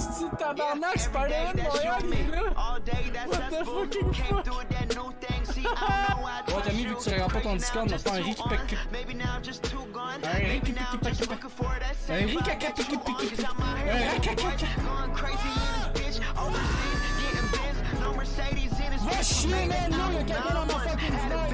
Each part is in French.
hostie de tabarnak, Spider-Man Montréal, il est là! What the fucking fuck? Bon, Tommy, vu que tu regardes pas ton Discord, on va faire un riz qui pique. Un riz qui pique. Un riz caca pique. Un riz caca. Va chier, man! Non, y'a quelqu'un dans ma fucking fenêtre!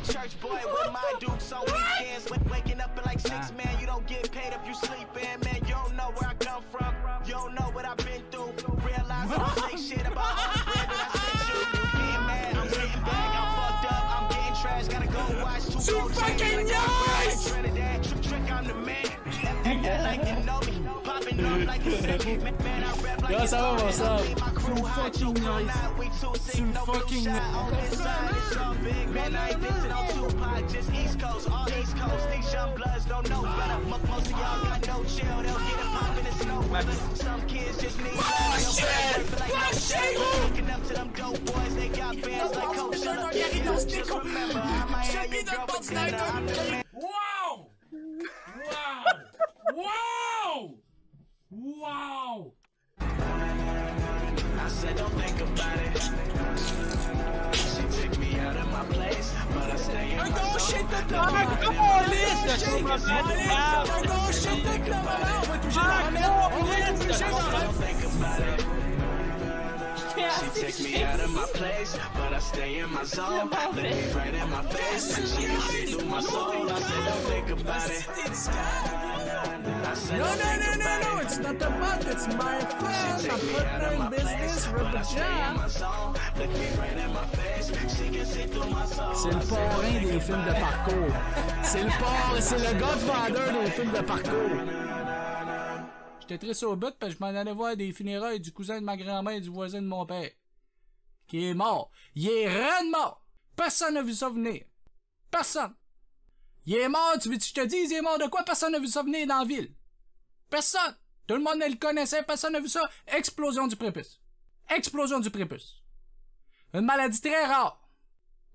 Church boy with my dukes on weekends. Waking up at like 6, man. You don't get paid if you sleeping, man. You don't know where I come from. You don't know what I've been through. Realize I don't say shit about all the bread that I sent you. Getting mad, I'm sitting back, I'm fucked up, I'm getting trash. Gotta go watch 2 fucking nice. Trinidad, trick, I'm the man. Act like you know me. Popping up like a city. Man, I rap like Yo, ça va, mon sang? Tu fucking nice. Tu fucking nice. Man, I ain't missing on Tupac, just East Coast, all East Coast. These young bloods don't know better. Most of y'all got no chill, they'll get it poppin' in snow weather. Some kids just need looking up to them dope boys, they got bands like Coach. Just remember, I might have your girl for dinner. I'm the man. Wow! Wow! I said don't think about it. She took me out of my place, but I stay in my zone. Shit de tabarnak! Come on, liste! Un gros shit de tabarnak! On va toucher dans la merde! On va toucher dans la merde! She take me out of my place, but I stay in my zone. Look me right in my face, and she can see through my soul. I said don't think about it. No, it's not about it's my friend. I'm putting in business, rubber jam. C'est le parrain des films de parcours. C'est le godfather des films de parcours. J'étais triste au bout parce que je m'en allais voir des funérailles du cousin de ma grand-mère et du voisin de mon père. Qui est mort. Il est reine mort. Personne n'a vu ça venir. Personne. Il est mort, tu veux que je te dise, il est mort de quoi? Personne n'a vu ça venir dans la ville. Personne. Tout le monde le connaissait, personne n'a vu ça. Explosion du prépuce. Explosion du prépuce. Une maladie très rare.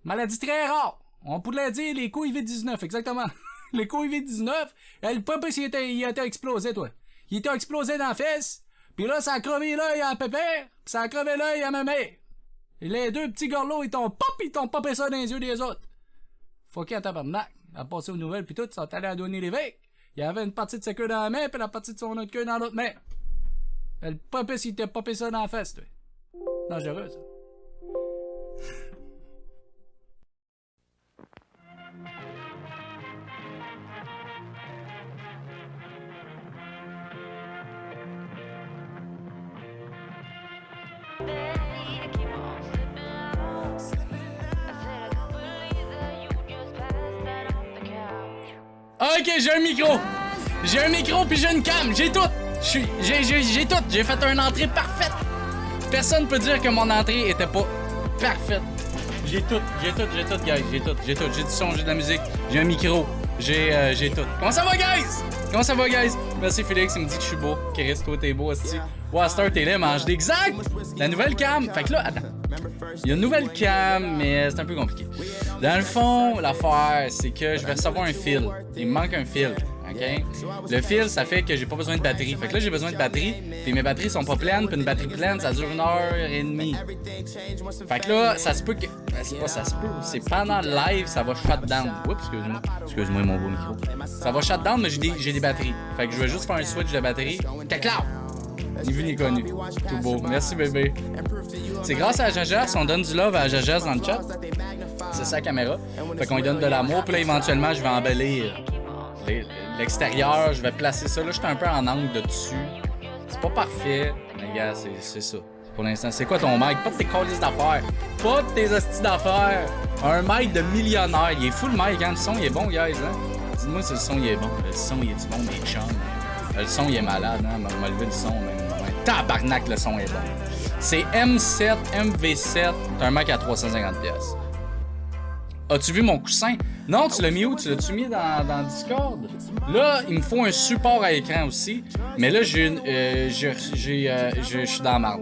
Maladie très rare. On pourrait dire les COVID-19, exactement. Les COVID-19, le prépuce, il a été explosé, toi. Il était explosé dans la fesse, pis là, ça a crevé l'œil à pépère, pis ça a crevé l'œil à ma mère. Et les deux petits gorlots, ils t'ont popé ça dans les yeux des autres. Fucké à tabarnak. Elle a passé aux nouvelles pis tout, ils sont allés à donner l'évêque. Il y avait une partie de sa queue dans la main, pis la partie de son autre queue dans l'autre main. Le prépuce, il t'a popé ça dans la fesse, toi. Dangereux, ça. Ok, j'ai un micro. J'ai un micro puis j'ai une cam. J'ai tout. J'ai tout. J'ai fait une entrée parfaite. Personne peut dire que mon entrée était pas parfaite. J'ai tout, guys. J'ai tout. J'ai du son, j'ai de la musique. J'ai un micro. J'ai tout. Comment ça va, guys? Merci, Félix. Il me dit que je suis beau. Chris, toi, t'es beau, aussi. Star, t'es là, mange d'exact. La nouvelle cam. Fait que là, attends. Il y a une nouvelle cam, mais c'est un peu compliqué. Dans le fond, l'affaire, c'est que je vais recevoir un fil. Il me manque un fil, ok? Le fil, ça fait que j'ai pas besoin de batterie. Fait que là, j'ai besoin de batterie, puis mes batteries sont pas pleines, puis une batterie pleine, ça dure 1h30. Fait que là, ça se peut que... C'est pas ça se peut, c'est pendant le live, ça va shut down. Oups, excuse-moi. Excuse-moi, mon beau micro. Ça va shut down, mais j'ai des batteries. Fait que je vais juste faire un switch de batterie. Caclao! Ni vu ni connu. Tout beau. Merci, bébé. C'est grâce à Jajas, on donne du love à Jajas dans le chat. c'est sa caméra. Fait qu'on lui donne de l'amour, puis là, éventuellement, je vais embellir l'extérieur, je vais placer ça. Là, je suis un peu en angle de dessus. C'est pas parfait, mais gars, c'est ça. Pour l'instant, c'est quoi ton mic? Pas de tes calices d'affaires. Pas de tes hosties d'affaires. Un mic de millionnaire. Il est fou le mic, hein? Le son, il est bon, guys, hein? Dis-moi si le son, il est bon. Le son, il est-tu bon, mes chums? Le son, il est malade, hein? M'a levé le son, même. Tabarnak, le son est bon. C'est M7, MV7. T'as un mic à 350$. As-tu vu mon coussin? Non, tu l'as mis où? Tu l'as-tu mis dans Discord? Là, il me faut un support à écran aussi. Mais là, je suis dans la marde.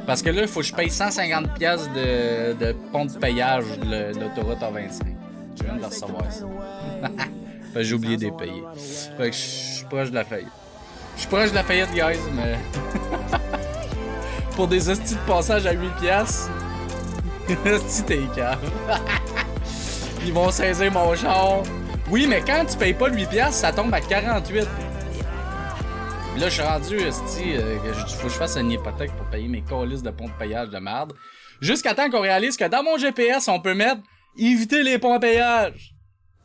Parce que là, il faut que je paye 150$ de pont de payage de l'autoroute A25. Je viens de le recevoir, ça. J'ai oublié de les payer. Fait que je suis proche de la faillite. Je suis proche de la faillite, guys, mais... Pour des hosties de passage à 8$. Hostie, t'es calme. Ils vont saisir mon char. Oui, mais quand tu payes pas le 8$, ça tombe à 48$. Là, je suis rendu, hostie, faut que je fasse une hypothèque pour payer mes calices de ponts de payage de merde. Jusqu'à temps qu'on réalise que dans mon GPS, on peut mettre « Éviter les ponts de payage ».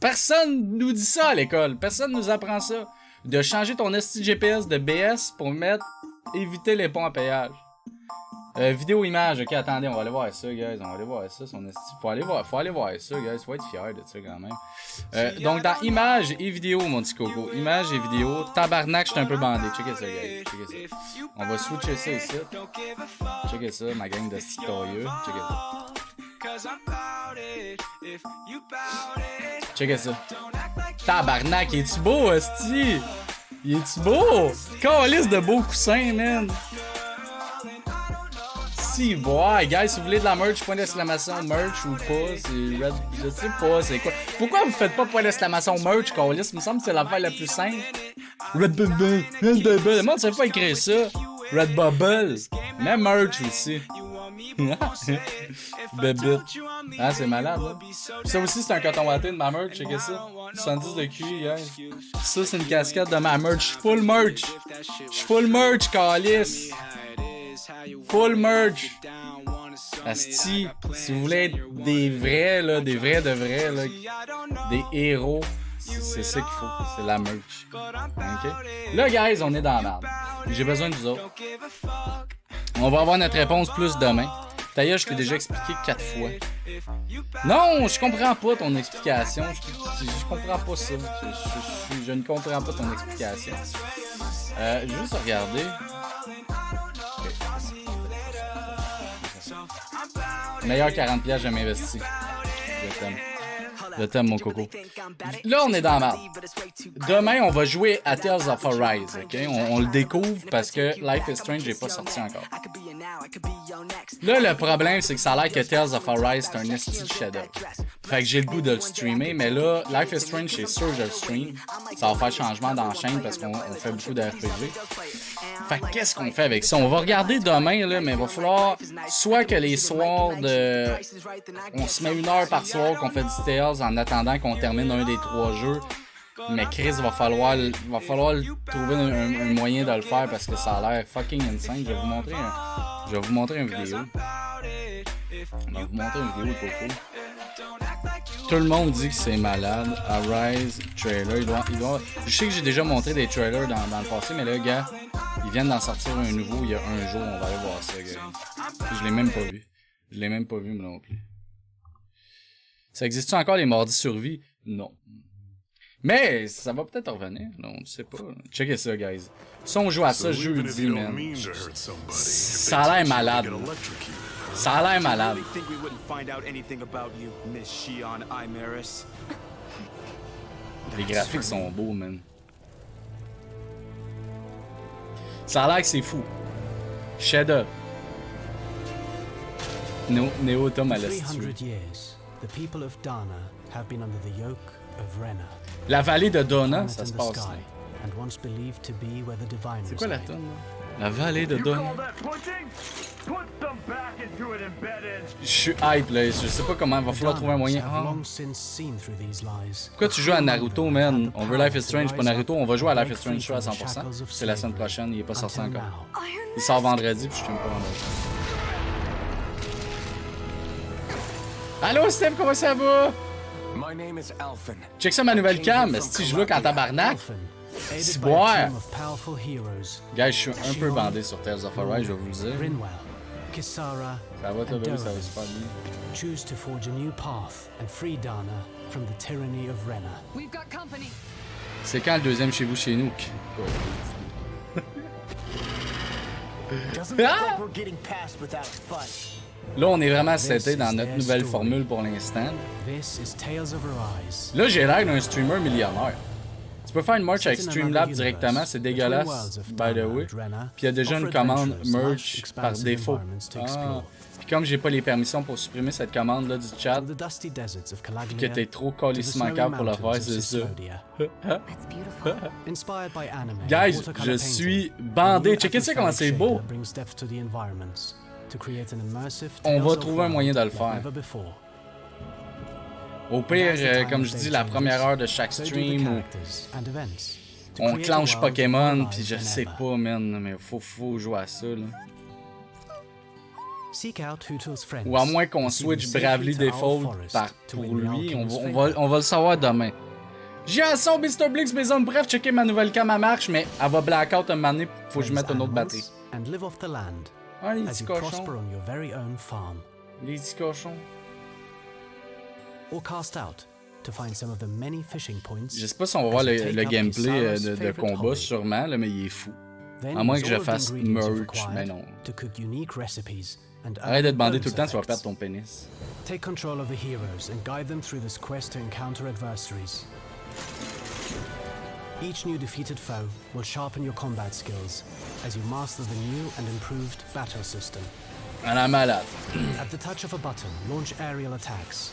Personne nous dit ça à l'école. Personne nous apprend ça. De changer ton esti GPS de BS pour mettre « Éviter les ponts à péage ». Vidéo image, ok, attendez, on va aller voir ça, guys. On va aller voir ça, son esti. Faut aller voir ça, guys. Faut être fier de ça, quand même. Donc, dans image et vidéo, mon petit coco. Image et vidéo. Tabarnak, je suis un peu bandé. Checkez ça, guys. Checkez ça. On va switcher ça ici. Checkez ça, ma gang de petits tailleux. Checkez ça. Checkez ça. Tabarnak, est-tu beau, esti? Il est-tu beau? Calice de beaux coussins, man. Si, boy, guys, si vous voulez de la merch, point d'exclamation merch ou pas, c'est Red... Je sais pas, c'est quoi. Pourquoi vous faites pas point d'exclamation merch, calice? Il me semble que c'est l'affaire la plus simple. Red Bubble, Red Bubble. Le monde sait pas écrire ça. Red Bubble. Mais merch aussi. Bébé. Ah, c'est malade, là. Ça aussi, c'est un coton watté de ma merch, checkez ça. 70 de QI, guys. Ça, c'est une casquette de ma merch. J'suis full merch. J'suis full merch, calice. Full merch. Asti, si vous voulez être des vrais, là, des vrais de vrais, là, des héros, c'est ça qu'il faut. C'est la merch. OK? Là, guys, on est dans la merde. J'ai besoin de vous autres. On va avoir notre réponse plus demain. D'ailleurs, je t'ai déjà expliqué 4 fois. Non, je comprends pas ton explication. Je comprends pas ça. Je ne comprends pas ton explication. Juste regarder. Okay. Meilleur 40$ jamais investi. Je t'aime. Je t'aime, mon coco. Là, on est dans la merde. Demain, on va jouer à Tales of Arise, ok? On le découvre parce que Life is Strange n'est pas sorti encore. Là, le problème, c'est que ça a l'air que Tales of Arise, c'est un esti de chef-d'œuvre. Fait que j'ai le goût de le streamer, mais là, Life is Strange, c'est sûr que je le stream. Ça va faire changement dans la chaîne parce qu'on fait beaucoup de RPG. Fait que qu'est-ce qu'on fait avec ça? On va regarder demain, là, mais il va falloir soit que les soirs de... On se met 1 heure par soir qu'on fait du Tales en attendant qu'on termine un des 3 jeux. Mais Chris, va falloir trouver un moyen de le faire parce que ça a l'air fucking insane. Je vais vous montrer une vidéo. Coco. Tout le monde dit que c'est malade. Arise, trailer. Je sais que j'ai déjà montré des trailers dans le passé, mais là, gars, ils viennent d'en sortir un nouveau il y a un jour. On va aller voir ça, gars. Je l'ai même pas vu. Moi non plus. Ça existe-tu encore les mardis survie? Non. Mais ça va peut-être revenir. Non, on ne sait pas. Checkez ça, guys. Si on joue à ça jeudi, man. Ça a l'air malade. Ça a l'air malade. Les graphiques sont beaux, man. Ça a l'air que c'est fou. Shadow. Néo Tom à l'Est. La vallée de Donna, ça se passe là. C'est quoi la tonne, là? La vallée de Donna. Je suis hype, là. Je sais pas comment. Il va falloir trouver un moyen. Pourquoi tu joues à Naruto, man? On veut Life is Strange, pas Naruto. On va jouer à Life is Strange à 100%. C'est la semaine prochaine. Il est pas sorti encore. Il sort vendredi, puis je t'aime pas vendredi. Allô, Steph, comment ça va? My name is Alphen. Check ça ma nouvelle cam, si je look en tabarnak. C'est boire. Gars, je suis un peu bandé sur Tales of Arise, je vais vous le dire. Kisara, Ça va, toi, bébé, ça va super bien. choose to forge a new path and free Dana from the tyranny of Rena. We've got company. C'est quand le deuxième chez vous, chez nous? Doesn't look like we're getting past without a fight. Là, on est vraiment seté dans notre nouvelle formule pour l'instant. This is Tales of Arise. Là, j'ai l'air d'un streamer millionnaire. Tu peux faire une merch avec Streamlabs directement, c'est dégueulasse, by the way. Puis il y a déjà une commande merch par défaut. Ah. Puis comme j'ai pas les permissions pour supprimer cette commande-là du chat, puis que t'es trop calissement câble pour le faire, c'est ça. Guys, je suis bandé. Checkez ça comment c'est beau. On va trouver un moyen de le faire. Au pire, comme je dis, la première heure de chaque stream, ou on clenche Pokémon, puis je sais pas, man, mais faut jouer à ça, là. Ou à moins qu'on switch Bravely Default pour lui, on va le savoir demain. J'ai un son, Mr. Blix, mes hommes, bref, checker ma nouvelle cam à marche, mais elle va blackout un moment donné, faut que je mette une autre batterie. Ah, les petits cochons. Les petits cochons. Je sais pas si on va voir le gameplay de combat, sûrement, là, mais il est fou. À moins que je fasse merch, mais non. Arrête de te bander tout le temps, tu vas perdre ton pénis. Take control of the heroes and guide them through this quest to encounter adversaries. Each new defeated foe will sharpen your combat skills as you master the new and improved battle system. Elle est malade. At the touch of a button, launch aerial attacks.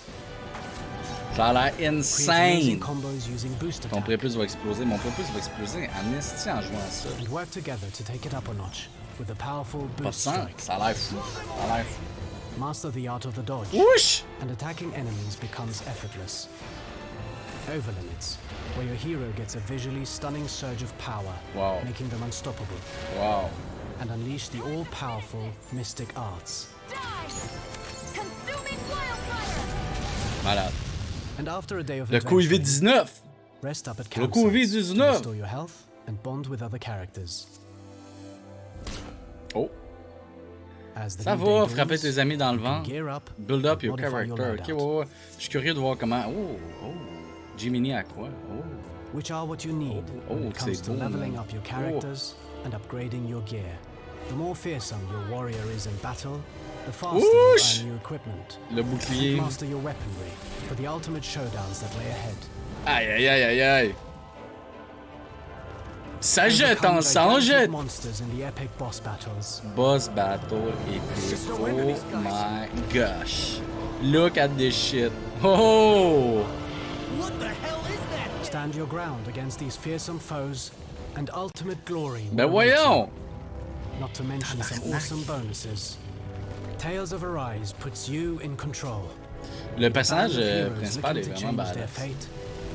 Ça a l'air insane. Combos using boost Ton attack. prépuce va exploser. Mon prépuce va exploser en esti en jouant à ça. And work together to take it up a notch with a powerful Pas de boost sang. strike. Ça a l'air fou. Ça a l'air fou. Master the art of the dodge, Ouch! and attacking enemies becomes effortless. Overlimits, where your hero gets a visually stunning surge of power, Wow. making them unstoppable, Wow. and unleash the all-powerful mystic arts. Die! Consuming wildfire! Malade. And after a day of Le adventuring, COVID-19! rest up at Le campsites to COVID-19! restore your health and bond with other characters. Oh. As the Ça new va, day frapper dawns, tes amis dans le you can vent. gear up, Build up your modify character. your Ok, loadout, ouais. Je suis curieux de voir comment. Oh, oh. Jiminy à quoi? Oh. which are what you need when it comes c'est to beau, leveling man. up your characters and upgrading your gear. The more fearsome your warrior is in battle, the faster you Whoosh! earn new equipment. Le bouclier. Master your weaponry for the ultimate showdowns that lay ahead. Aïe, aïe, aïe, aïe, aïe. Ça jette, Overcome on s'en gigantic jette. monsters in the epic boss battles. Boss battle epic. Oh my gosh. Look at this shit. Oh! What the hell is that? Stand your ground against these fearsome foes, and ultimate glory Ben will await you. voyons! Not to mention some awesome bonuses. Tales of Arise puts you in control. Le personnage Band of heroes principal est looking to vraiment change their badass. fate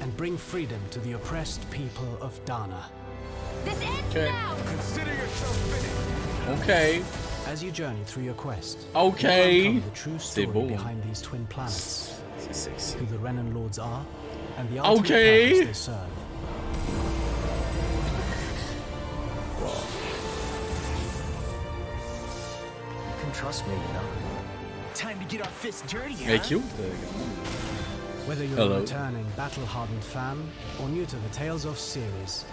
and bring freedom to the oppressed people of Dana. This ends Okay. now! Consider yourself finished. Ok. As you journey through your quest, Ok. you'll uncover the true C'est story beau. behind these twin planets, C'est sexy. who the Renan Lords are, and the ultimate Okay. purpose they serve. You can trust me, you know. Time to get our fists dirty, Elle est huh? cute. Whether you're Hello. a returning battle-hardened fan or new to the Tales of series,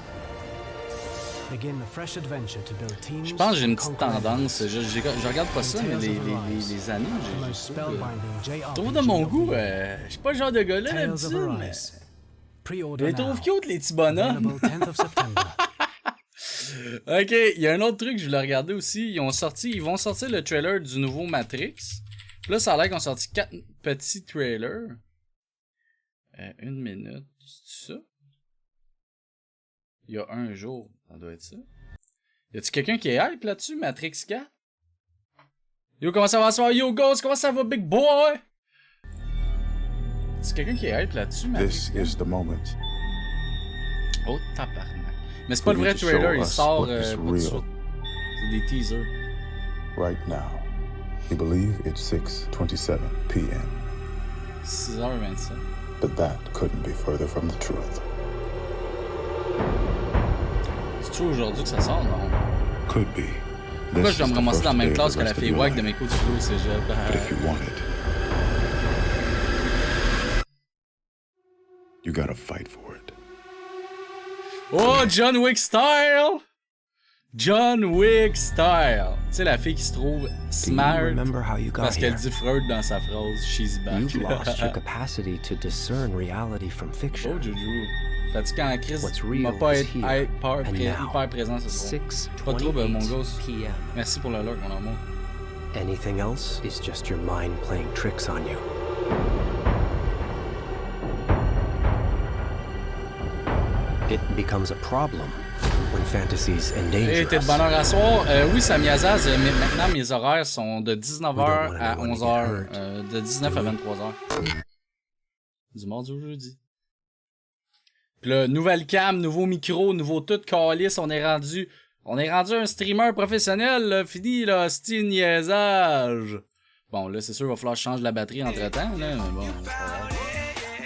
begin the fresh adventure to build teams. Je pense que j'ai une and petite conquer tendance. Je regarde pas ça, mais Tales les the animes, most j'ai spellbinding JRPG trouve de mon of goût. the year. Je suis pas le genre de gars-là, Tales of d'habitude, mais. Arise. Je Pre-order les now. trouve cute, les petits bonhommes. Available 10th of September. Ok, il y a un autre truc que je voulais regarder aussi. Ils vont sortir le trailer du nouveau Matrix. Puis là, ça a l'air qu'ils ont sorti 4 petits trailers. Une minute, c'est ça? Il y a un jour, ça doit être ça. Y a-tu quelqu'un qui est hype là-dessus, Matrix 4? Yo, comment ça va ce soir? Yo, Ghost, comment ça va, big boy? Y'a-tu quelqu'un qui est hype là-dessus, Matrix This 4? is the moment. Oh, tabarnak. Mais c'est pas le vrai trailer, il sort what is pas tout de real. suite. C'est des teasers. Right now. We believe it's 6:27 p.m. 6h27. But that couldn't be further from the truth. C'est-tu aujourd'hui que ça sort, non? Could be. Pourquoi This je dois is me the ramasser first dans la même day of classe the que la rest of fille your wack de life. mes cours de philo au cégep? But if you want it, you gotta fight for it. Oh, John Wick style! John Wick style! Tu sais, la fille qui se trouve smart remember how you got parce qu'elle here? dit Freud dans sa phrase She's back. You've lost your capacity to discern reality from Oh, fiction. Juju. Fatigué en crise, What's m'a real pas is été here hyper, and now. hyper présent ce soir. 6:28 Pas trop, mon gosse. p.m. Merci pour l'alert, mon amour. Anything else is just your mind playing tricks on you. It becomes a problem when fantasies endanger Et t'es de us. bonne heure à soir. Oui, Samy Azaz, mais maintenant mes horaires sont de 19h à 11h, de 19 à 23h. Du mardi au jeudi. Puis là, nouvelle cam, nouveau micro, nouveau tout, calice, on est rendu un streamer professionnel, là, fini, là, style niaisage. Bon, là, c'est sûr, il va falloir que je change la batterie entre-temps, là, mais bon, c'est pas grave.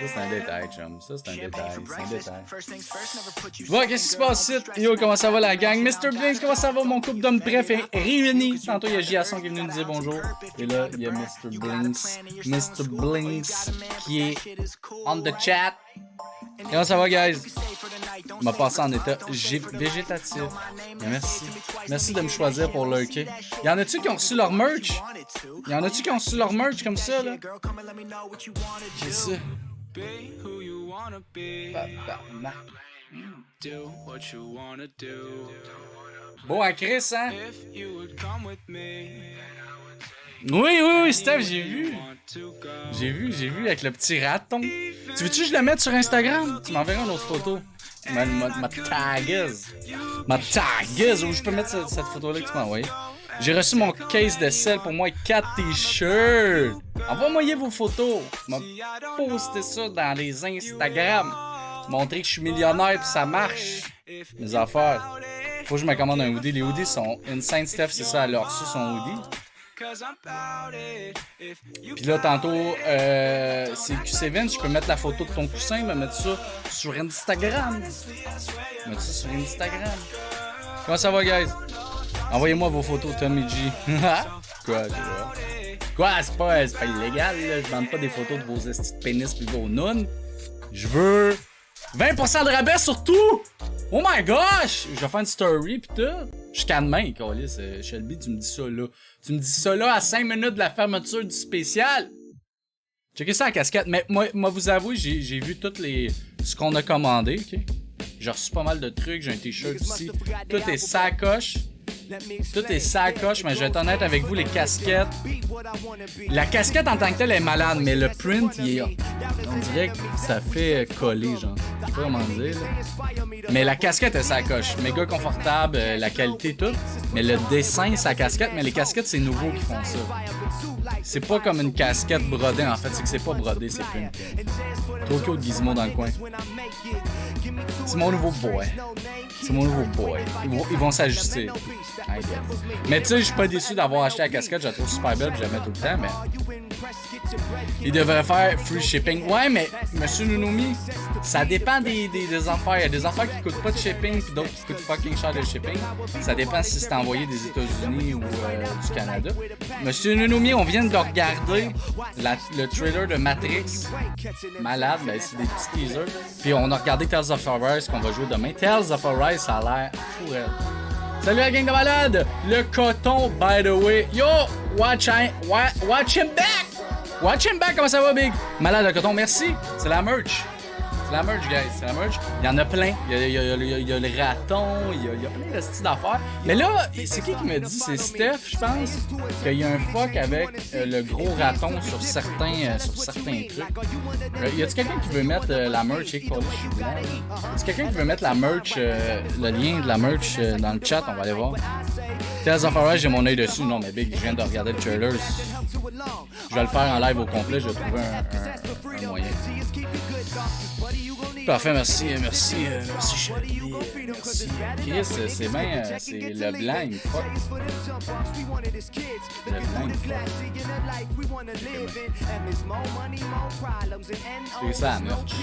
Ça, c'est un détail, chum. Ça, c'est un détail. C'est un détail. Bon, qu'est-ce qui se passe ici? Yo, comment ça va la gang? Mr. Blinks, comment ça va? Mon couple d'hommes bref est réuni. Tantôt, il y a Giasson qui est venu nous dire bonjour. Et là, il y a Mr. Blinks. Mr. Blinks qui est on the chat. Comment ça va, guys? On m'a passé en état végétatif. Merci. Merci de me choisir pour lurker. Y'en a-tu qui ont reçu leur merch? Y'en a-tu qui ont reçu leur merch comme ça, là? J'ai ça. Bon, à Chris, hein? Oui, Steph, j'ai vu. J'ai vu avec le petit raton. Tu veux-tu que je le mette sur Instagram? Tu m'enverras une autre photo. Ma tagueuse. Ma tagueuse. Où je peux mettre cette photo-là que tu m'as envoyée. J'ai reçu mon case de sel pour moi et 4 t-shirts. Envoie-moi vos photos. Je vais poster ça dans les Instagram. Montrer que je suis millionnaire et ça marche. Mes affaires. Faut que je me commande un hoodie. Les hoodies sont insane. Steph, c'est ça, elle a reçu son hoodie. Puis là, tantôt, c'est Q7, je peux mettre la photo de ton coussin, me mettre ça sur Instagram. Mettre ça sur Instagram. Comment ça va, guys? Envoyez-moi vos photos, Tommy G. Quoi, c'est pas illégal, là. Je demande pas des photos de vos estis de pénis pis vos nounes. Je veux 20% de rabais sur tout! Oh my gosh! Je vais faire une story pis tout. Jusqu'à demain, câlisse. Shelby, tu me dis ça là. Tu me dis ça là à 5 minutes de la fermeture du spécial. Checkez ça en casquette. Mais moi vous avouez, j'ai vu toutes les. Ce qu'on a commandé, ok? J'ai reçu pas mal de trucs, j'ai un t-shirt aussi. Tout est sacoche. Tout est sacoche, mais je vais être honnête avec vous, les casquettes. La casquette en tant que telle est malade, mais le print, il est. On dirait que ça fait coller, genre. Je sais pas comment dire, là. Mais la casquette est sacoche. Méga confortable, la qualité, tout. Mais le dessin, sa casquette, mais les casquettes, c'est nouveau qui font ça. C'est pas comme une casquette brodée, en fait, c'est que c'est pas brodé, c'est print. Tokyo de Gizmo dans le coin. C'est mon nouveau boy. C'est mon nouveau boy. Ils vont s'ajuster. Mais tu sais, je suis pas déçu d'avoir acheté la casquette. Je la trouve super belle, je la mets tout le temps, mais... Il devrait faire free shipping. Ouais, mais Monsieur Nunomi, ça dépend des affaires. Il y a des affaires qui coûtent pas de shipping puis d'autres qui coûtent fucking cher de shipping. Ça dépend si c'est envoyé des États-Unis ou du Canada. Monsieur Nunomi, on vient de regarder le trailer de Matrix. Malade, ben c'est des petits teasers. Puis on a regardé Tales of Arise qu'on va jouer demain. Tales of Arise, ça a l'air fou, elle. Salut la gang de malades! Le coton, by the way. Yo! Watch him back! Watch him back, comment ça va, Big? Malade le coton, merci. C'est la merch. C'est la merch, guys. C'est la merch. Il y en a plein. Il y a le raton, il y a plein de styles d'affaires. Mais là, c'est qui me dit? C'est Steph, je pense, qu'il y a un fuck avec le gros raton sur certains trucs. Y a-tu quelqu'un qui veut mettre la merch? Y a-tu quelqu'un qui veut mettre la merch, le lien de la merch dans le chat? On va aller voir. Tales of Arise, j'ai mon œil dessus. Non, mais Big, je viens de regarder le trailer. Je vais le faire en live au complet. Je vais trouver un moyen. Parfait, merci, chérie. Merci. Chris, c'est bien, c'est le blanc, il me fuck. Le blanc, il me fuck. J'ai ça à la merch.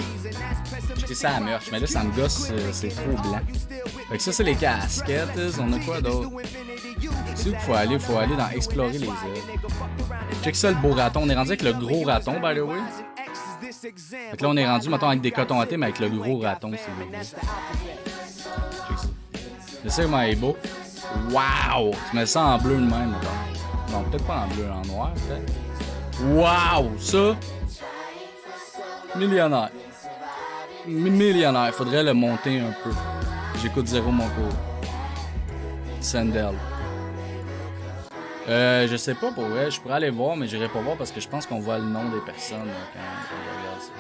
J'ai ça à la merch, mais là, ça me gosse, c'est trop blanc. Fait que ça, c'est les casquettes. On a quoi d'autre? C'est où qu'il faut aller? Faut aller dans explorer les îles. Check ça, le beau raton. On est rendu avec le gros raton, by the way. Fait que là, on est rendu, mettons, avec des cotons à thé, mais avec le gros raton, c'est vrai. C'est ça comment il est beau. Wow! Tu mets ça en bleu de même, mettons. Non, peut-être pas en bleu, en noir, peut-être. Wow! Ça... Millionnaire. Millionnaire. Faudrait le monter un peu. J'écoute zéro mon cours. Sandel. Je sais pas pour vrai, je pourrais aller voir, mais j'irai pas voir parce que je pense qu'on voit le nom des personnes quand on regarde ça.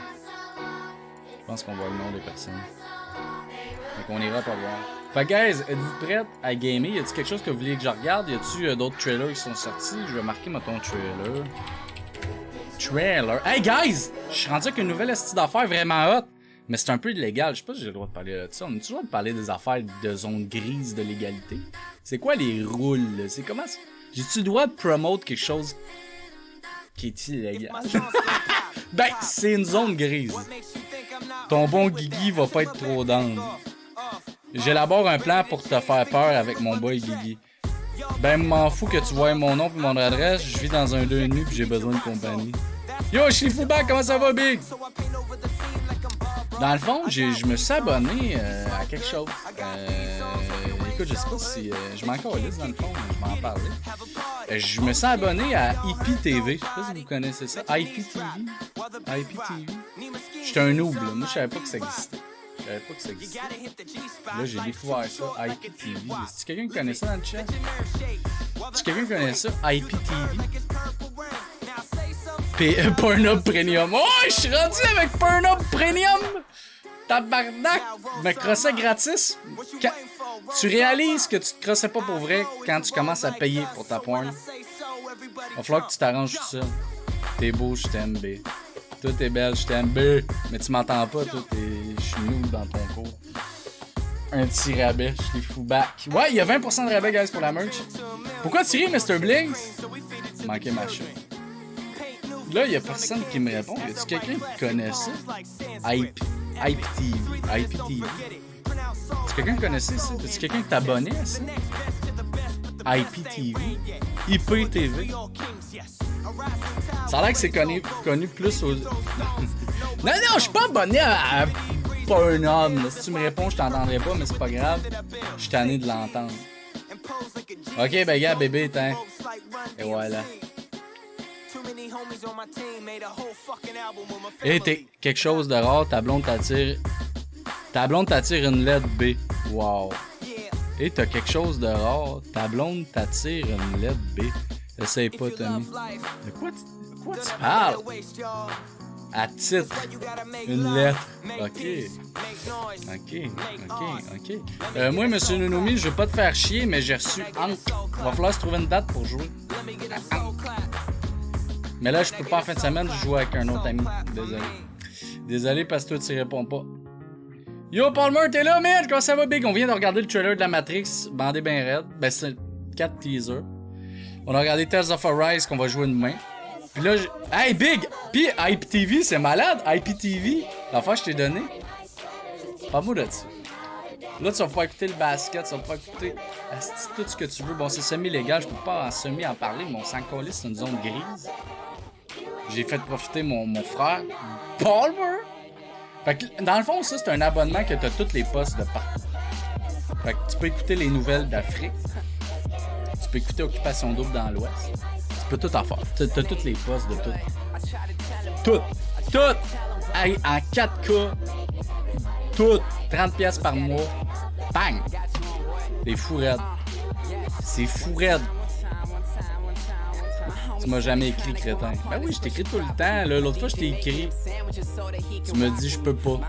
Je pense qu'on voit le nom des personnes. Donc on ira pas voir. Fait guys, êtes-vous prêts à gamer? Y a-t-il quelque chose que vous voulez que je regarde? Y a-t-il d'autres trailers qui sont sortis? Je vais marquer ton trailer. Trailer. Hey guys! Je suis rendu avec une nouvelle astuce d'affaires vraiment hot. Mais c'est un peu illégal. Je sais pas si j'ai le droit de parler de ça. On a toujours le droit de parler des affaires de zone grise de légalité. C'est quoi les rules? C'est comment... J'ai-tu le droit de promote quelque chose qui est illégal? Ben, c'est une zone grise. Ton bon Guigui va pas être trop down. J'élabore un plan pour te faire peur avec mon boy Guigui. Ben, m'en fous que tu vois mon nom et mon adresse. Je vis dans un 2,5 pis j'ai besoin de compagnie. Yo, je suis Foubac, comment ça va, Big? Dans le fond, je me suis abonné à quelque chose. Écoute, je sais pas si... je m'en calisse dans le fond, mais je m'en parlais. Je me suis abonné à IPTV. Je sais pas si vous connaissez ça. IPTV. J'étais un noob, là. Moi, je savais pas que ça existait. Là, j'ai découvert ça. IPTV. Est-ce que quelqu'un qui connaît ça dans le chat? Est-ce que quelqu'un qui connaît ça? IPTV. Pornhub Premium. Oh, je suis rendu avec Pornhub Premium! Tabarnak! Me crosser gratis? Tu réalises que tu te crossais pas pour vrai quand tu commences à payer pour ta porn. Va falloir que tu t'arranges tout seul. T'es beau, je t'aime, B. Toi, t'es belle, je t'aime, B. Mais tu m'entends pas, toi, je suis nul dans ton cours. Un petit rabais, je suis fou back. Ouais, il y a 20% de rabais, guys, pour la merch. Pourquoi tu ris, Mr. Blinks? Manqué ma chute. Là, il y a personne qui me répond. Y a-tu quelqu'un qui connaît ça? IPTV. Est-ce que quelqu'un qui connaissait ça? Est-ce quelqu'un qui t'abonnait à ça? IPTV. IPTV. Ça a l'air que c'est connu plus aux... Non, je suis pas abonné à Pornhub. Si tu me réponds, je t'entendrai pas, mais c'est pas grave. Je suis tanné de l'entendre. Ok, ben gars, bébé, tiens. Et voilà. Et t'es quelque chose de rare, ta blonde t'attire une lettre B. Wow. Et t'as quelque chose de rare, ta blonde t'attire une lettre B. Essaye pas, Tommy. De quoi tu parles? À titre, une lettre. Ok. Moi, monsieur Nunomi, je veux pas te faire chier, mais j'ai reçu Hank. Va falloir se trouver une date pour jouer. Mais là, je peux pas en fin de semaine, je joue avec un autre ami. Désolé parce que toi, tu réponds pas. Yo, Palmer, t'es là, man? Comment ça va, Big? On vient de regarder le trailer de la Matrix, bandé ben raide. Ben, c'est 4 teasers. On a regardé Tales of Arise qu'on va jouer demain. Puis là, hey, Big! Puis IPTV, c'est malade, IPTV. L'affaire que je t'ai donné. Pas-moi de ça. Là, tu vas pouvoir écouter le basket, tu vas pouvoir écouter tout ce que tu veux. Bon, c'est semi-légal, je peux pas en parler, mais on s'en calisse, c'est une zone grise. J'ai fait profiter mon frère, Palmer. Fait que, dans le fond, ça, c'est un abonnement que t'as toutes les postes de partout. Fait que tu peux écouter les nouvelles d'Afrique. Tu peux écouter Occupation Double dans l'Ouest. Tu peux tout en faire. T'as toutes les postes de tout. Tout! Hey, en 4K. Tout! 30$ par mois. Bang! C'est fou raide. C'est fou raide. Tu m'as jamais écrit, crétin. Ben oui, je t'écris tout le temps. L'autre fois, je t'ai écrit. Tu me dis, je peux pas.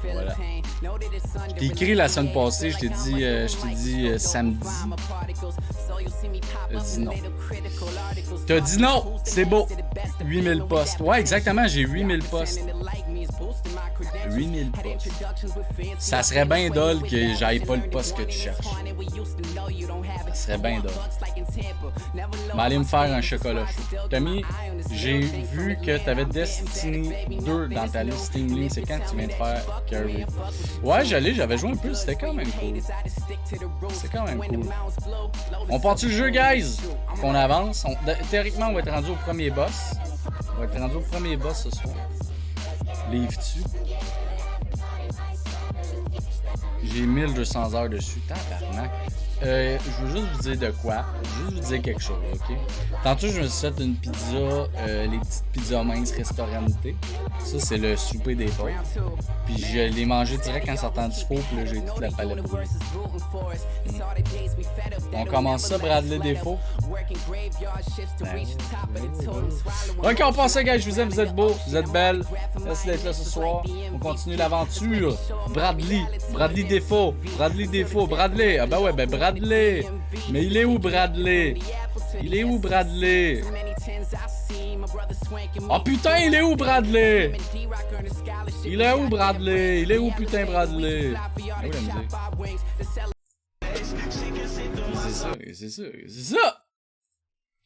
Voilà. Je t'ai écrit la semaine passée, je t'ai dit samedi. T'as dit non. T'as dit non! C'est beau! 8000 postes. Ouais, exactement, j'ai 8000 postes. 8000 postes. Ça serait bien dole que j'aille pas le poste que tu cherches. Ça serait bien dole. Je vais aller me faire un chocolat chaud. Tommy, j'ai vu que t'avais Destiny 2 dans ta liste Steam Link. C'est quand tu viens de faire Carry? Ouais, j'avais joué un peu, c'était quand même cool. C'est quand même cool. On part-tu le jeu, guys? Qu'on avance. Théoriquement, on va être rendu au premier boss. On va être rendu au premier boss ce soir. Livre-tu? J'ai 1200 heures dessus. Tabarnak. Je veux juste vous dire de quoi. Je veux juste vous dire quelque chose, ok? Tantôt, je me suis fait une pizza, les petites pizzas minces restauranté. Ça, c'est le souper des pauvres. Puis je l'ai mangé direct en sortant du four, puis là, j'ai toute la palette. On commence ça, Bradley Défaut. Ok, on passe ça, gars. Je vous aime, vous êtes beaux, vous êtes belles. Merci d'être là ce soir. On continue l'aventure. Bradley Défaut. Bradley. Ah ben ouais, ben Bradley. Mais il est où, Bradley? Oh putain, il est où, Bradley? Il est où, putain, Bradley? Ah oui, la musique. C'est ça!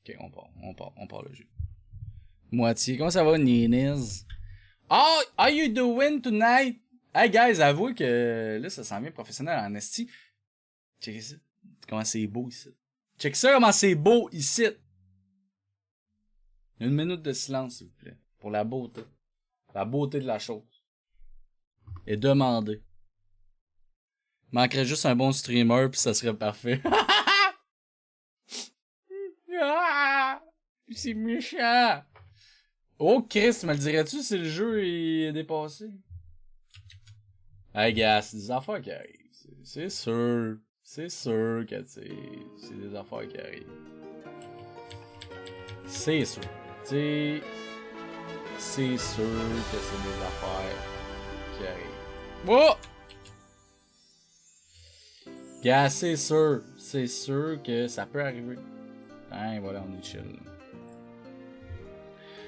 Ok, on part le jeu. Moitié. Comment ça va, Ninis? Oh, how you doing tonight? Hey, guys, avouez que là, ça s'en vient professionnel en esti. Checkez ça. Comment c'est beau ici. Check ça, comment c'est beau ici. Une minute de silence, s'il vous plaît. Pour la beauté. La beauté de la chose. Et demandez. Manquerait juste un bon streamer, puis ça serait parfait. C'est méchant. Oh, Chris, me le dirais-tu si le jeu est dépassé? Hey, gars, c'est des affaires qui arrivent. C'est sûr. C'est sûr que c'est des affaires qui arrivent. C'est sûr. C'est sûr que c'est des affaires qui arrivent. Oh! Gars, c'est sûr. C'est sûr que ça peut arriver. Hein, voilà, on est chill.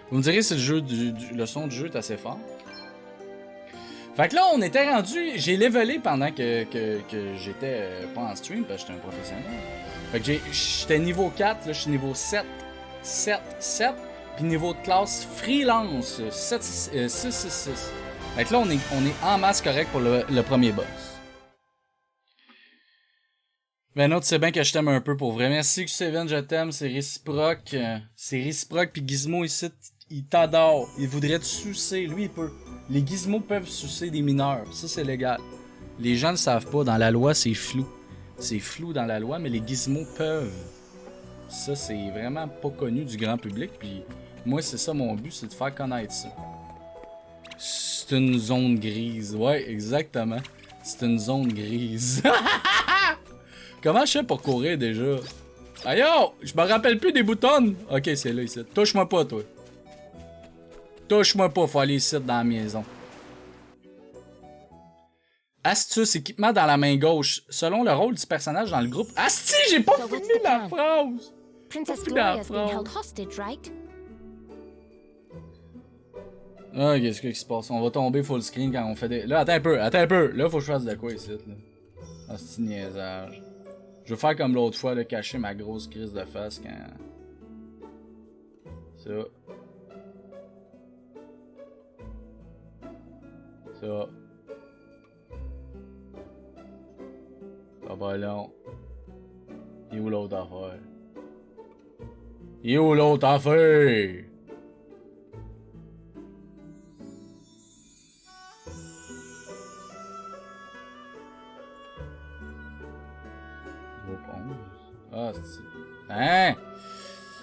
Vous me direz si le son du jeu est assez fort. Fait que là, on était rendu. J'ai levelé pendant que j'étais pas en stream parce que j'étais un professionnel. Fait que j'étais niveau 4, là, je suis niveau 7. Puis niveau de classe freelance 666. Fait que là, on est en masse correct pour le premier boss. Ben non, tu sais bien que je t'aime un peu pour vrai. Merci Q7, je t'aime, c'est réciproque. C'est réciproque, puis Gizmo ici, il t'adore. Il voudrait te sucer, lui il peut. Les gizmos peuvent sucer des mineurs, ça c'est légal. Les gens ne savent pas, dans la loi c'est flou. C'est flou dans la loi, mais les gizmos peuvent. Ça c'est vraiment pas connu du grand public, puis moi c'est ça mon but, c'est de faire connaître ça. C'est une zone grise, ouais exactement. C'est une zone grise. Comment je fais pour courir déjà? Aïe yo! Je me rappelle plus des boutons! Ok, c'est là ici. Touche-moi pas toi. Touche-moi pas, faut aller ici dans la maison. Astuce, équipement dans la main gauche. Selon le rôle du personnage dans le groupe. Asti, j'ai pas fini la phrase! Princess Gloria's being held hostage, right? Ah, qu'est-ce qui se passe? On va tomber full screen quand on fait des... Là, attends un peu. Là, faut que je fasse de quoi ici, là. Asti niaisage. Je vais faire comme l'autre fois, là, cacher ma grosse crise de face quand... Ça. Ça va long. Il est où l'autre affaire? Ah, c'est... Hein?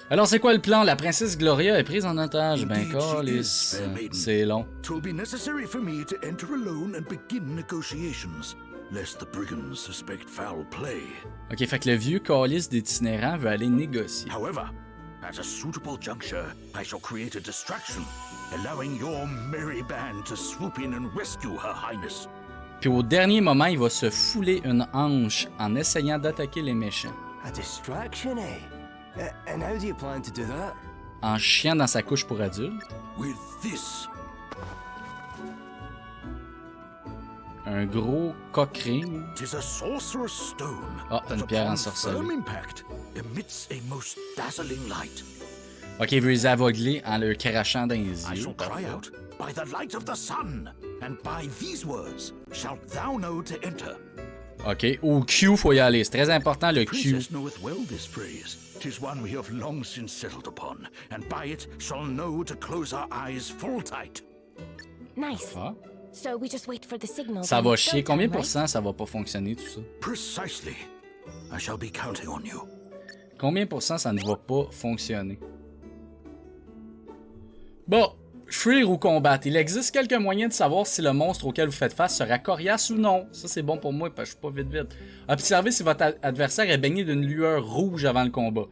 Alors, c'est quoi le plan? La princesse Gloria est prise en otage. Ben, câlisse. C'est long. It will be necessary for me to enter alone and begin negotiations, lest the brigands suspect foul play. Ok, fait que le vieux câlisse d'itinérant veut aller négocier. However, At a suitable juncture, I shall create a distraction, allowing your merry band to swoop in and rescue Her Highness. Puis au dernier moment, il va se fouler une hanche en essayant d'attaquer les méchants. A distraction, eh? And how do you plan to do that? En chiant dans sa couche pour adultes. With this, Un gros coq ring. 'tis a sorcerer's stone. Ah, that une pierre upon ensorcelée. firm impact emits a most dazzling light. Ok, il veut les aveugler en leur crachant dans les I yeux. shall cry out, by the light of the sun, and by these words shalt thou know to enter. Ok, au Q, faut y aller. C'est très important, le Q. Princess knoweth well this phrase. 'Tis one we have long since settled upon, and by it shall know to close our eyes full tight. Nice. Ah. So we just wait for the signal. Ça then va it's chier. go Combien time, pour right? cent ça va pas fonctionner, tout ça? Precisely. I shall be counting on you. Combien pour cent ça ne va pas fonctionner? Bon, fuir ou combattre. Il existe quelques moyens de savoir si le monstre auquel vous faites face sera coriace ou non. Ça, c'est bon pour moi, parce que je suis pas vite. Observez si votre adversaire est baigné d'une lueur rouge avant le combat.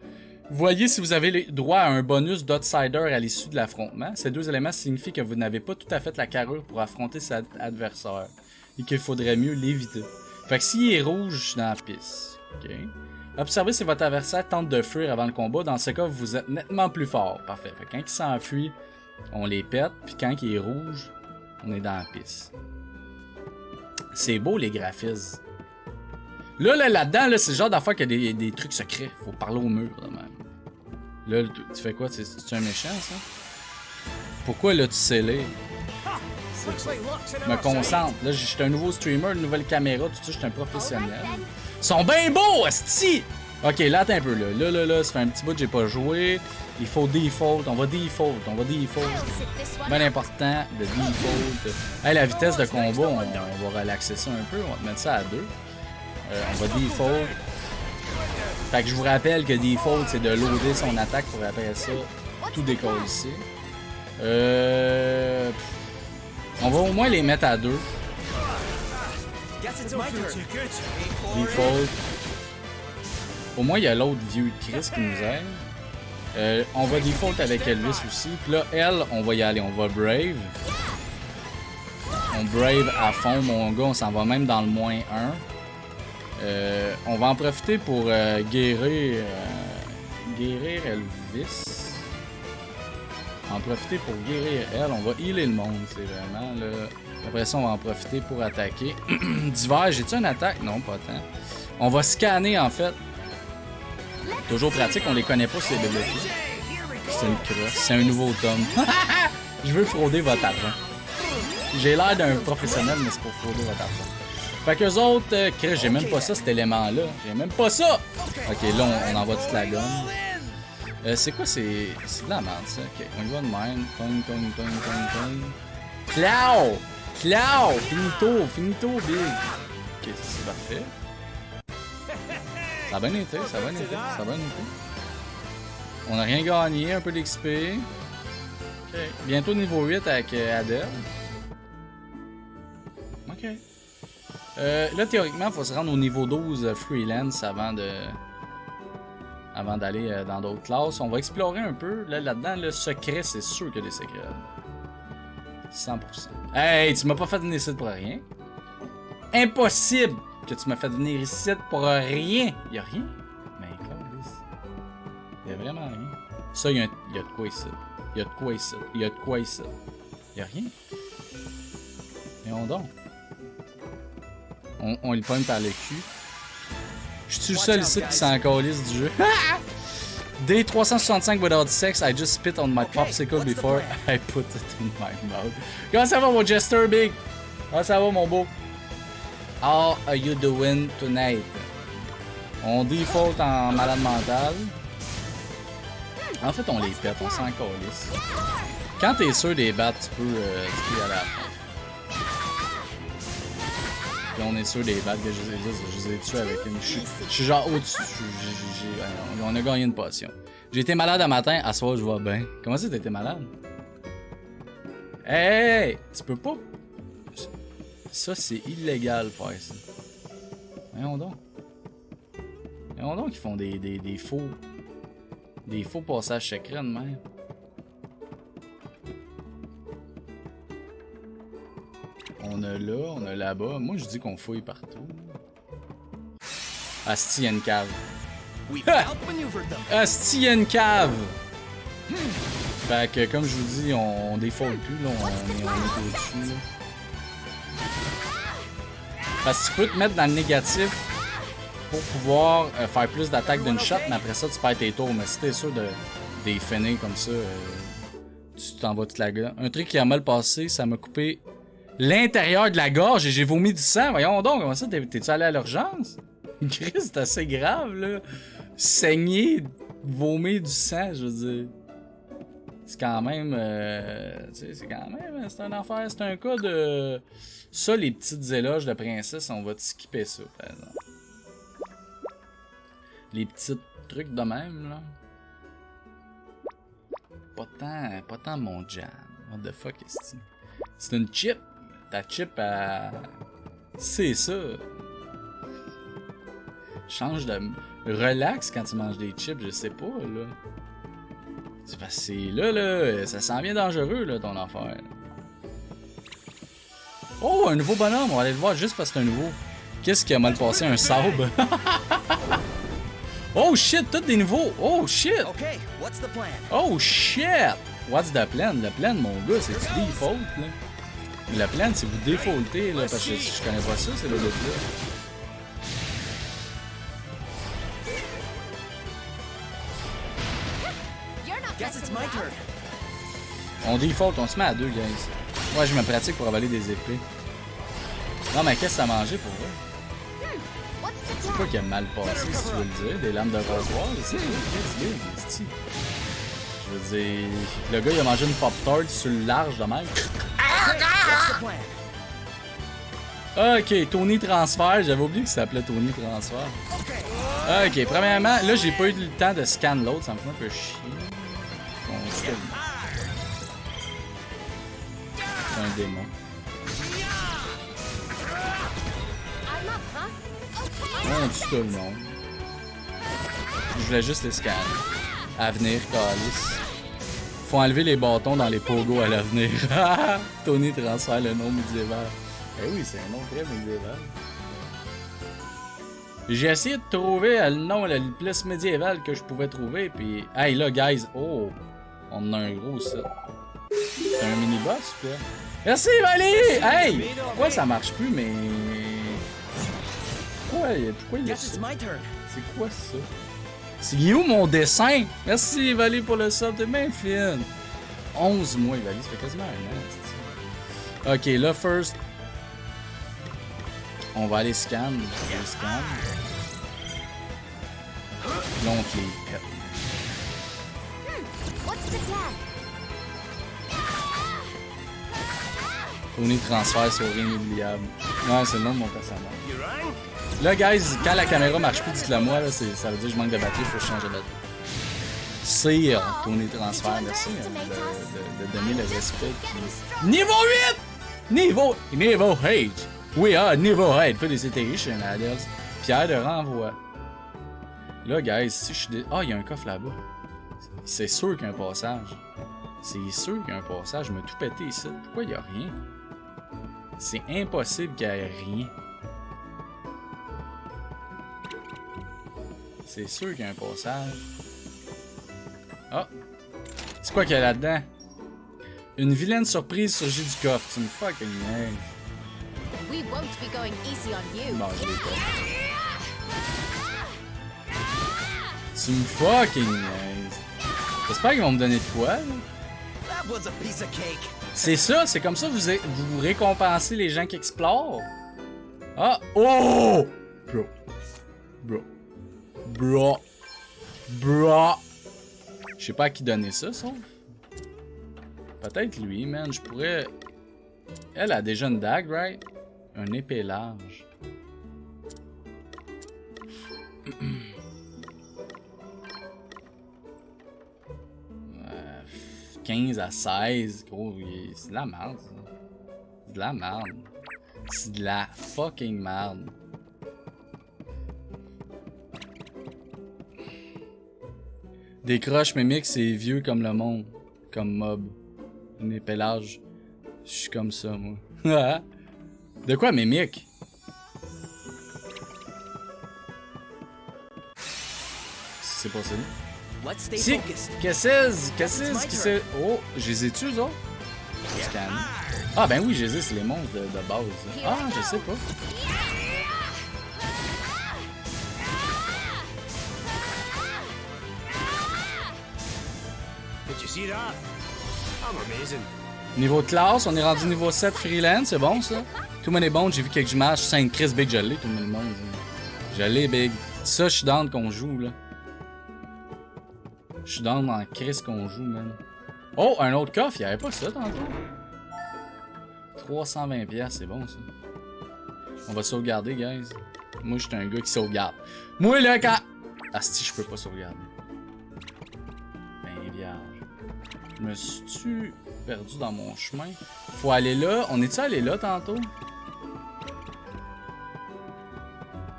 Voyez si vous avez droit à un bonus d'outsider à l'issue de l'affrontement. Ces deux éléments signifient que vous n'avez pas tout à fait la carrure pour affronter cet adversaire et qu'il faudrait mieux l'éviter. Fait que s'il est rouge, je suis dans la piste. Ok. Observez si votre adversaire tente de fuir avant le combat. Dans ce cas, vous êtes nettement plus fort. Parfait. Fait que quand il s'enfuit, on les pète. Puis quand il est rouge, on est dans la piste. C'est beau les graphismes. Là-dedans, là, c'est le genre d'affaire qu'il y a des trucs secrets. Faut parler au mur, là, même. Là, tu fais quoi? C'est un méchant, ça? Pourquoi, là, tu sais lire? Je me concentre. Là, je suis un nouveau streamer, une nouvelle caméra, tout ça, je suis un professionnel. Ils sont bien beaux, asti! Ok, là, attends un peu, là. Ça fait un petit bout que j'ai pas joué. Il faut default. On va default. Bien important, de default. Hey, la vitesse de combat, on va relaxer ça un peu. On va te mettre ça à 2. On va default. Fait que je vous rappelle que default, c'est de loader son attaque pour après ça tout décoller ici. On va au moins les mettre à 2. Default. Au moins, il y a l'autre vieux Chris qui nous aide. On va default avec Elvis aussi. Puis là, elle, on va y aller. On va Brave. On Brave à fond, mon gars. On s'en va même dans le -1. On va en profiter pour guérir Elvis. En profiter pour guérir elle. On va healer le monde, c'est vraiment là. Après ça, on va en profiter pour attaquer. D'hiver, j'ai-tu une attaque? Non, pas tant. On va scanner en fait. Toujours pratique, on les connaît pas ces bébés. C'est une crosse. C'est un nouveau tome. Je veux frauder votre argent. J'ai l'air d'un professionnel, mais c'est pour frauder votre argent. Fait qu'eux autres, Chris, j'ai même pas ça, cet élément-là. J'ai même pas ça! Ok, là, on envoie toute la gomme. C'est quoi? C'est de la merde, ça. Ok, on y va de même. Tong. Clau! Finito, big. Ok, c'est parfait. Ça a bien été. On a rien gagné, un peu d'XP. Ok, bientôt niveau 8 avec Adele. Ok. Là, théoriquement, il faut se rendre au niveau 12 freelance avant d'aller dans d'autres classes. On va explorer un peu. Là-dedans, le secret, c'est sûr qu'il y a des secrets. 100%. Hey, tu m'as pas fait venir ici pour rien. Impossible que tu m'as fait venir ici pour rien. Il y a rien. Mais il y a vraiment rien. Ça, il y a de quoi ici. Il y a rien. Voyons donc. On le pogne par le cul. Je suis le seul ici qui s'en calisse du jeu. Day 365 without sex, I just spit on my popsicle before I put it in my mouth. Comment ça va mon Jester Big? Comment ça va mon beau? How are you doing tonight? On default en malade mental. En fait, on les pète, on s'en calisse. Quand t'es sûr des battre, tu peux y aller à la fin. Puis on est sûr des battes que je les ai tués avec une chute. Je suis genre au-dessus. On a gagné une potion. J'ai été malade un matin, à soir je vais bien. Comment ça t'as été malade? Hey! Tu peux pas. Ça c'est illégal faire ça. Voyons donc. Voyons donc qu'ils font des faux. Des faux passages secrets de même. On a là, on a là-bas. Moi, je dis qu'on fouille partout. Asti, il y a une cave. Asti, il y a une cave! Fait que, comme je vous dis, on défaut plus, là. On est au-dessus, là. Parce que tu peux te mettre dans le négatif pour pouvoir faire plus d'attaques d'une shot, mais après ça, tu perds tes tours. Mais si t'es sûr de les finir comme ça, tu t'en vas toute la gueule. Un truc qui a mal passé, ça m'a coupé l'intérieur de la gorge et j'ai vomi du sang. Voyons donc, comment ça, t'es-tu allé à l'urgence? Chris, c'est assez grave, là. Saigner, vomir du sang, je veux dire. C'est quand même... tu sais, c'est quand même... C'est un enfer. C'est un cas de... Ça, les petites éloges de princesse, on va te skipper ça, par exemple. Les petits trucs de même, là. Pas tant mon jam. What the fuck est-ce que c'est une chip. Ta chip, c'est ça. Change de... Relax quand tu manges des chips, je sais pas, là. C'est parce que c'est là, ça sent bien dangereux, là, ton affaire. Oh, un nouveau bonhomme, on va aller le voir juste parce que c'est un nouveau. Qu'est-ce qui a mal passé? Un sable? Oh shit, tous des nouveaux! Oh shit! Oh shit! What's the plan? Le plan, mon gars, c'est du default, là. Le plan, c'est vous défaulter, là, parce que je connais pas ça, c'est le là. On default, on se met à deux, guys. Ouais, je me pratique pour avaler des épées. Non, mais qu'est-ce que ça a mangé pour vrai? C'est quoi qui a mal passé, si tu veux le dire? Des lames de rasoir, c'est quoi? Qu'est-ce que je veux dire, le gars, il a mangé une Pop-Tart sur le large de même. Ok, Tony Transfert. J'avais oublié que ça s'appelait Tony Transfert. Ok, premièrement, là, j'ai pas eu le temps de scan l'autre. Ça me fait un peu chier. C'est un démon. On tue tout le monde. Je voulais juste les scanner. Avenir, calice. Faut enlever les bâtons dans les pogos à l'avenir. Tony transfère le nom médiéval. Eh oui, c'est un nom très médiéval. J'ai essayé de trouver le nom, le plus médiéval que je pouvais trouver, puis... Hey là, guys, oh! On a un gros set. C'est un mini-boss, quoi. Merci, Valérie! Hey! Pourquoi ça marche plus, mais... Pourquoi il y a ça? C'est quoi ça? C'est où mon dessin? Merci, Valérie, pour le sub, t'es bien fine. 11 mois, Valérie, ça fait quasiment un an. Ok, là, first... On va aller scan. Là, on te les pète. Tony transfert sur inoubliable. Ouais, c'est le nom de mon personnage. Là, guys, quand la caméra marche plus, dites-le moi, là, ça veut dire que je manque de batterie, faut que je change de batterie. Sire, Tony transfert, merci de donner le respect. Niveau 8! Niveau 8! We are niveau 8! Félicitations, adults. Pierre de renvoi. Là, guys, si je suis... Ah, il y a un coffre là-bas. C'est sûr qu'il y a un passage. C'est sûr qu'il y a un passage. Je me tout pété ici. Pourquoi il n'y a rien? C'est impossible qu'il n'y ait rien. C'est sûr qu'il y a un passage. Ah! C'est quoi qu'il y a là-dedans? Une vilaine surprise surgit du coffre. Tu me fucking niaises. Bon, je l'ai pas. Tu me fucking niaises. J'espère qu'ils vont me donner de quoi, là. C'est ça, c'est comme ça que vous récompensez les gens qui explorent. Ah! Oh! Bro. Je sais pas à qui donner ça, sauf. Peut-être lui, man. Je pourrais... Elle a déjà une dague, right? Un épée large. 15 à 16, gros, c'est de la merde, ça. C'est de la merde. C'est de la fucking merde. Décroche, Mimic, c'est vieux comme le monde. Comme mob. Mes pélages. Je suis comme ça, moi. De quoi, Mimic? C'est pas ça. Si! Qu'est-ce qui c'est? Oh, je les ai-tu, eux autres? Scan. Ah, ben oui, je les ai, c'est les monstres de base. Ah, je sais pas. Niveau de classe, on est rendu niveau 7 freelance, c'est bon ça? Tout le monde est bon, j'ai vu quelques images, c'est une Chris Big, je l'ai, tout le monde. Je l'ai, Big. Ça, je suis down qu'on joue, là. Je suis down dans Chris qu'on joue, man. Oh, un autre coffre, y'avait pas ça tantôt. 320$, c'est bon ça. On va sauvegarder, guys. Moi, je suis un gars qui sauvegarde. Moi, là, quand. Asti, je peux pas sauvegarder. Ben, vierge. Je me suis-tu perdu dans mon chemin? Faut aller là. On est-tu allé là tantôt?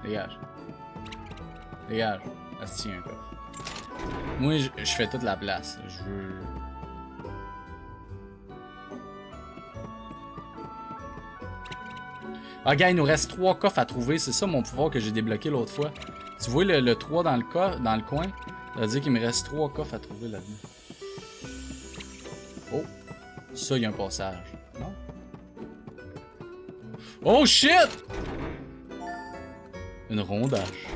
Dégage. Dégage. Asti, un coffre. Moi, je fais toute la place. Je veux. Ah, gars, il nous reste 3 coffres à trouver. C'est ça mon pouvoir que j'ai débloqué l'autre fois. Tu vois le 3 dans le coin? Ça veut dire qu'il me reste 3 coffres à trouver là-dedans. Oh! Ça, il y a un passage. Non? Oh shit! Une rondage.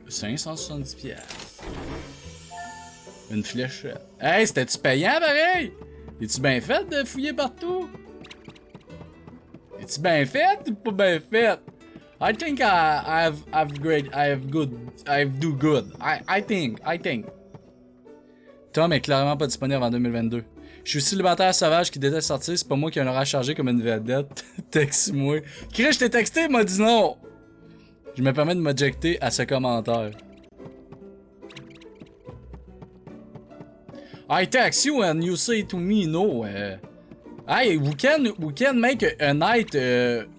570$. Une fléchette. Hey, c'était-tu payant pareil? Es-tu bien fait de fouiller partout? Es-tu bien fait ou pas bien fait? I think I do good. I think. Tom est clairement pas disponible en 2022. Je suis célibataire sauvage qui déteste sortir, c'est pas moi qui en aura chargé comme une vedette. Texte-moi. Chris, je t'ai texté, il m'a dit non. Je me permets de m'objecter à ce commentaire. I text you and you say to me no. Hey, we can make a night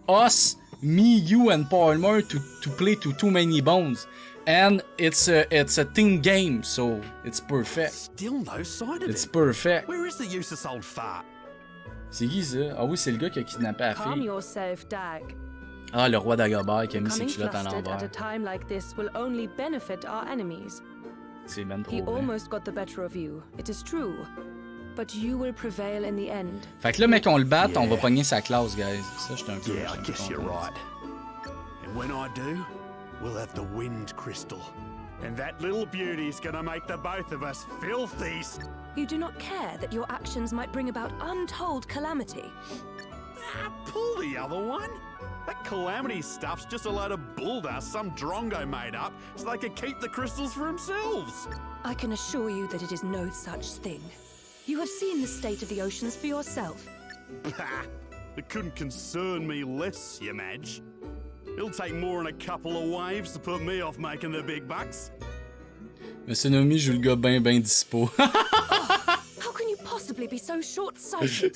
us, me, you and Palmer to play to Too Many Bones. And it's a team game, so it's perfect. Still no sign of It's it. perfect. Where is the useless old fart? C'est qui ça? Ah oui, c'est le gars qui a kidnappé la Calm fille. yourself, Dag. Ah, le roi d'Agobert qui a mis ses Coming culottes à flustered at a l'envers. time like this will only benefit our enemies. C'est ben trop He vrai. almost got the better of you, it is true. But you will prevail in the end. Fait que là, mec, on le batte, on va pogner sa classe, guys. Ça, j'étais un peu... Yeah, I guess you're right. And when I do, we'll have the wind crystal. And that little beauty's gonna make the both of us filthy. You do not care that your actions might bring about untold calamity. Ah, pull the other one. That calamity stuff's just a load of bulldust some drongo made up so they could keep the crystals for themselves. I can assure you that it is no such thing. You have seen the state of the oceans for yourself. It couldn't concern me less, you Madge. It'll take more than a couple of waves to put me off making the big bucks. Monsieur Nomi joue le gars ben dispo. How can you possibly be so short-sighted?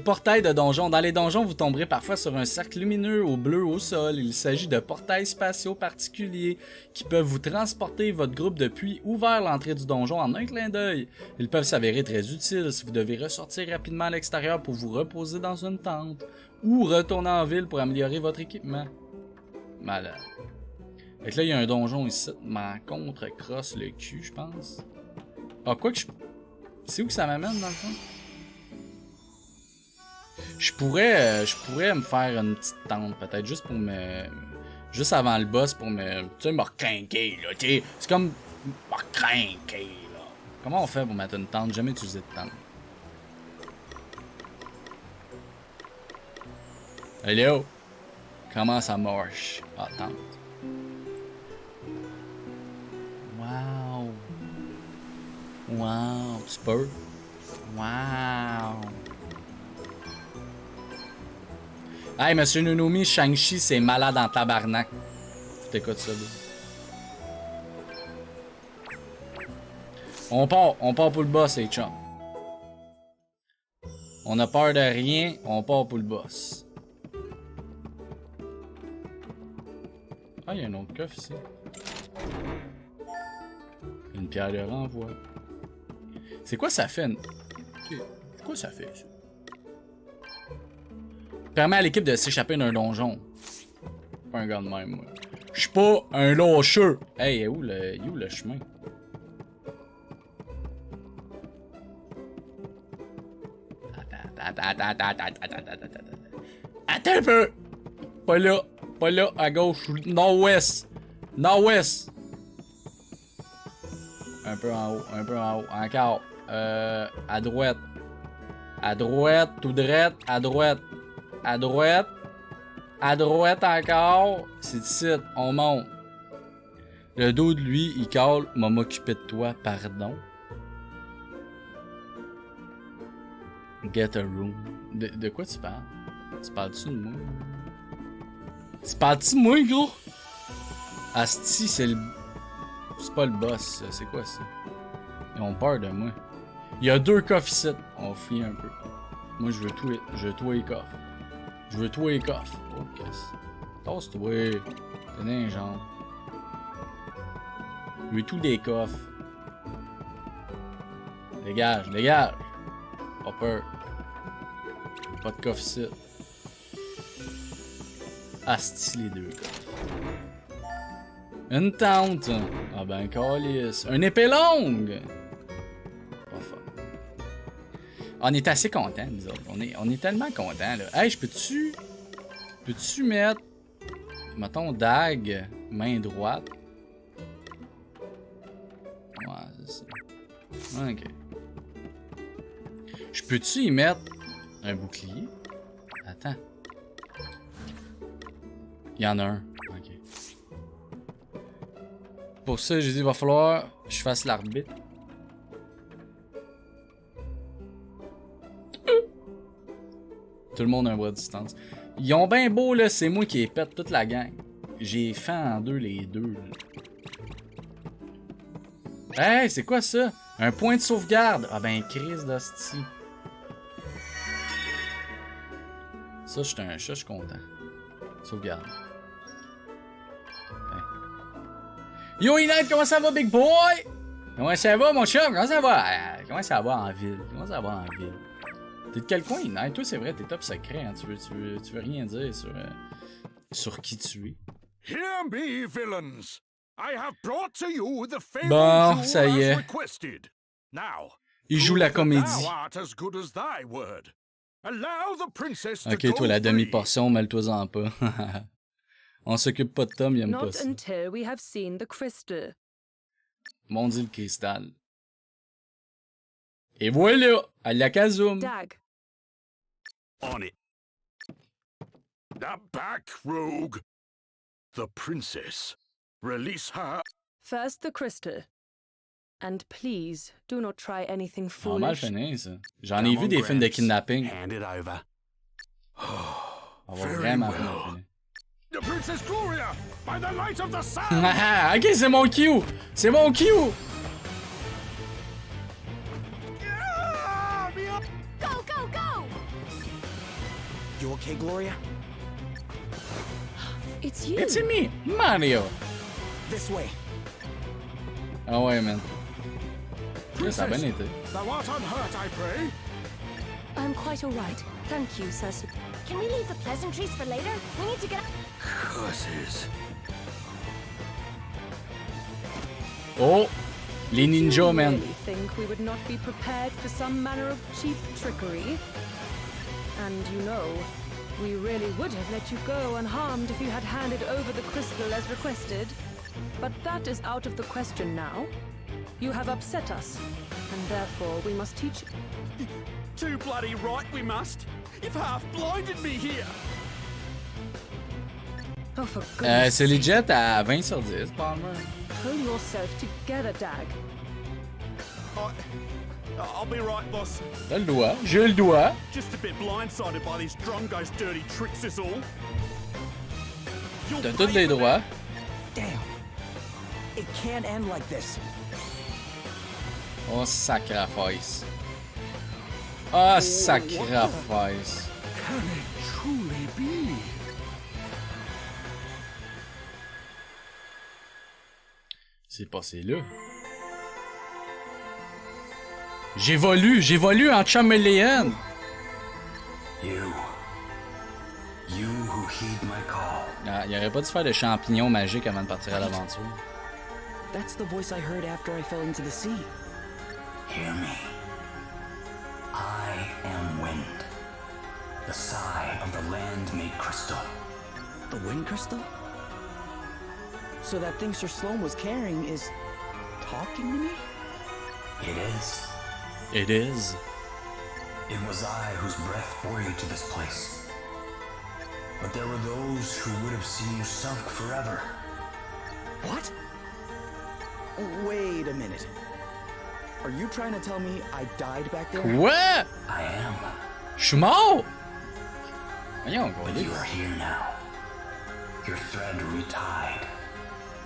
Portail de donjon. Dans les donjons, vous tomberez parfois sur un cercle lumineux ou bleu au sol. Il s'agit de portails spatiaux particuliers qui peuvent vous transporter votre groupe depuis ou vers l'entrée du donjon en un clin d'œil. Ils peuvent s'avérer très utiles si vous devez ressortir rapidement à l'extérieur pour vous reposer dans une tente ou retourner en ville pour améliorer votre équipement. Malade. Fait que là, il y a un donjon ici. Ma contre crosse le cul, je pense. Ah, quoi que je... C'est où que ça m'amène, dans le fond? Je pourrais me faire une petite tente, peut-être, juste pour me... Juste avant le boss, pour me... Tu sais, me recrinquer, là, tu sais. C'est comme... Me recrinquer, là. Comment on fait pour mettre une tente? J'ai jamais utilisé de tente. Hello? Comment ça marche? Ah, tente. Wow. Wow. Tu peux? Wow. Hey, Monsieur Nunomi, Shang-Chi, c'est malade en tabarnak. T'écoutes ça, là. On part pour le boss, les chums. On a peur de rien, on part pour le boss. Ah, il y a un autre coffre ici. Une pierre de renvoi. C'est quoi ça fait? C'est quoi ça fait, ça? Permet à l'équipe de s'échapper d'un donjon. Pas un gars de même, moi. Je suis pas un lâcheux. Hey, où le chemin? Attends un peu! Pas là, à gauche, nord-ouest. Nord-ouest. Un peu en haut, encore. À droite. À droite, tout droit, à droite. À droite. À droite encore. C'est ici, on monte. Le dos de lui, il cale, m'a m'occuper de toi, pardon. Get a room. De quoi tu parles? Tu parles-tu de moi? Tu parles-tu de moi, gros? Asti, c'est le... C'est pas le boss, c'est quoi ça? Ils ont peur de moi. Il y a 2 coffres ici. On fouille un peu. Moi, je veux tout les coffres. Je veux tout les coffres. Oh, qu'est-ce? Tasse-toi. Tenez un genre. Je veux tout des coffres. Dégage, dégage. Pas peur. Pas de coffre ici. Asti, les 2 coffres. Une tente. Ah ben, calice. Une épée longue. Pas fort. On est assez contents, nous autres. On est tellement contents, là. Hey, Peux-tu mettre... Mettons, dague, main droite. Ouais, c'est ça. Ok. Je peux-tu y mettre un bouclier? Attends. Il y en a un. Ok. Pour ça, j'ai dit, il va falloir que je fasse l'arbitre. Tout le monde a un bras de distance. Ils ont bien beau, là, c'est moi qui ai pète toute la gang. J'ai fait en deux les deux. Là. Hey, c'est quoi ça? Un point de sauvegarde. Ah ben, crise d'hostie. Ça, je suis content. Sauvegarde. Hein. Yo, Inette, comment ça va, big boy? Comment ça va, mon chum? Comment ça va? Comment ça va en ville? Comment ça va en ville? T'es de quel coin, Inette? Toi, c'est vrai, t'es top secret. Hein? Tu veux rien dire sur qui tu es. Hear me, villains. I have brought to you the fabled Bon, jewel ça y est. as requested. Now, Il joue la prove that comédie. thou art as good as thy word. Allow the princess to Ok, go toi, la free. demi-portion, mêle-toi-en pas. On s'occupe pas de Tom, il aime pas Not ça. until we have seen the crystal. Mon Dieu, le cristal. Et voilà, à la Kazum. Dag, On it. Now back, rogue. The princess. Release her. first the crystal. And please, do not try anything Normal foolish. finir, ça. J'en ai vu des films de kidnapping. Hand it over. On va Very vraiment well. finir. The Princess Gloria, by the light of the sun. Ah, ok, c'est mon Q! C'est mon Q! Go, go, go! You okay, Gloria? It's you. It's me, Mario! This way. Ah ouais, man. Ça a bien Princess, été. thou art unhurt, I pray. I'm quite all right. Thank you, Cersei. Can we leave the pleasantries for later? We need to get... Curses. Oh! Les Did ninjas, you man. really think we would not be prepared for some manner of cheap trickery? And you know, we really would have let you go unharmed if you had handed over the crystal as requested. But that is out of the question now. You have upset us, and therefore we must teach you. Too bloody right we must. You've half blinded me here. Oh, for goodness C'est legit à 20 sur 10, Palmer. pull yourself together, Dag. I'll be right, boss. T'as le doigt. J'ai le doigt. Just a bit blindsided by these Drongo's dirty tricks is all. You'll T'as pay tous les for droits. Damn. It can't end like this. Oh, sacrifice. Oh, sacrifice. Can it truly be? C'est passé là. J'évolue en chameleon. You who heed my call. Ah, il aurait pas dû faire de champignons magiques avant de partir à l'aventure. That's the voice I heard after I fell into the sea. Hear me. I am wind. The sigh of the land made crystal. The wind crystal? So that thing Sir Sloan was carrying is talking to me? It is. It is. It was I whose breath bore you to this place. But there were those who would have seen you sunk forever. What? Wait a minute. Are you trying to tell me I died back there? What? I am. Je suis mort! Voyons, But you are here now. Your thread retied,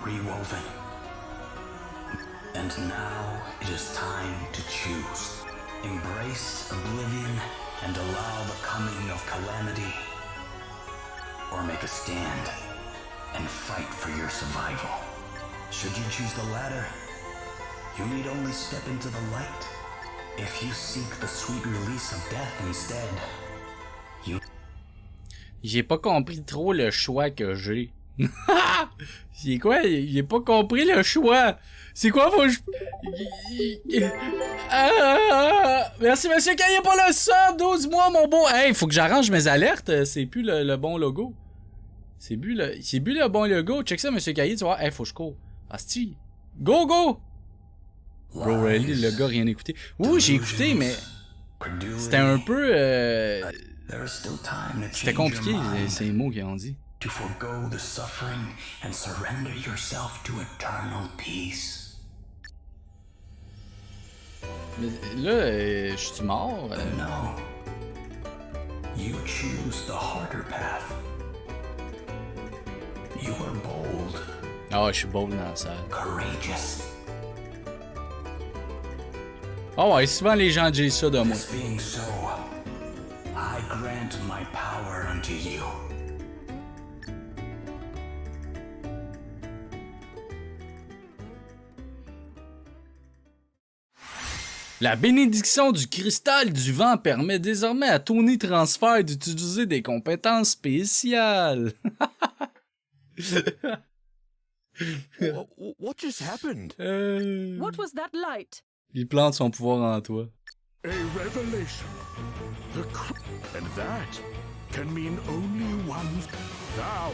rewoven. And now it is time to choose. Embrace oblivion and allow the coming of calamity. Or make a stand and fight for your survival. Should you choose the latter, you need only step into the light. If you seek the sweet release of death instead, you... J'ai pas compris trop le choix que j'ai. C'est quoi? J'ai pas compris le choix. C'est quoi, faut que je... Merci, monsieur Caillé, pour le sub. 12 mois, mon beau. Hey, faut que j'arrange mes alertes. C'est plus le bon logo. C'est plus le bon logo. Check ça, monsieur Caillé, tu vois. Hey, faut que je cours. Asti. Go, go! Bro, really, le gars, rien écouté. Oui, j'ai écouté, mais... C'était un peu... C'était compliqué, ces mots qu'ils ont dit. To forgo the suffering and surrender yourself to eternal peace. Mais là, je suis mort. No. You choose the harder path. You are bold. Ah, je suis bold dans la salle. Courageous. Oh ouais, souvent les gens disent ça de moi. This being so, I grant my power unto you. La bénédiction du cristal du vent permet désormais à Tony Transfer d'utiliser des compétences spéciales. What just happened? What was that light? Il plante son pouvoir en toi. A revelation. And that can mean only one. Thou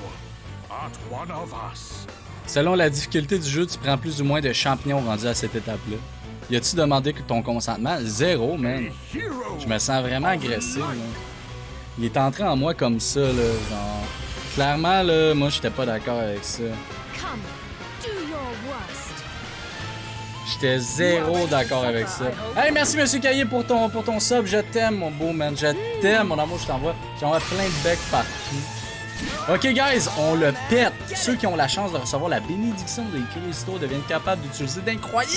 art one of us. Selon la difficulté du jeu, tu prends plus ou moins de champignons rendus à cette étape-là. Y a-tu demandé ton consentement? Zéro, man. Je me sens vraiment agressif, là. Il est entré en moi comme ça, là. Genre... Clairement, là, moi, j'étais pas d'accord avec ça. J'étais zéro d'accord avec ça. Hey, merci, monsieur Caillé, pour ton sub. Je t'aime, mon beau, man. Je t'aime, mon amour. Je t'envoie plein de becs partout. Ok, guys, on le pète. Ceux qui ont la chance de recevoir la bénédiction des cristaux deviennent capables d'utiliser d'incroyables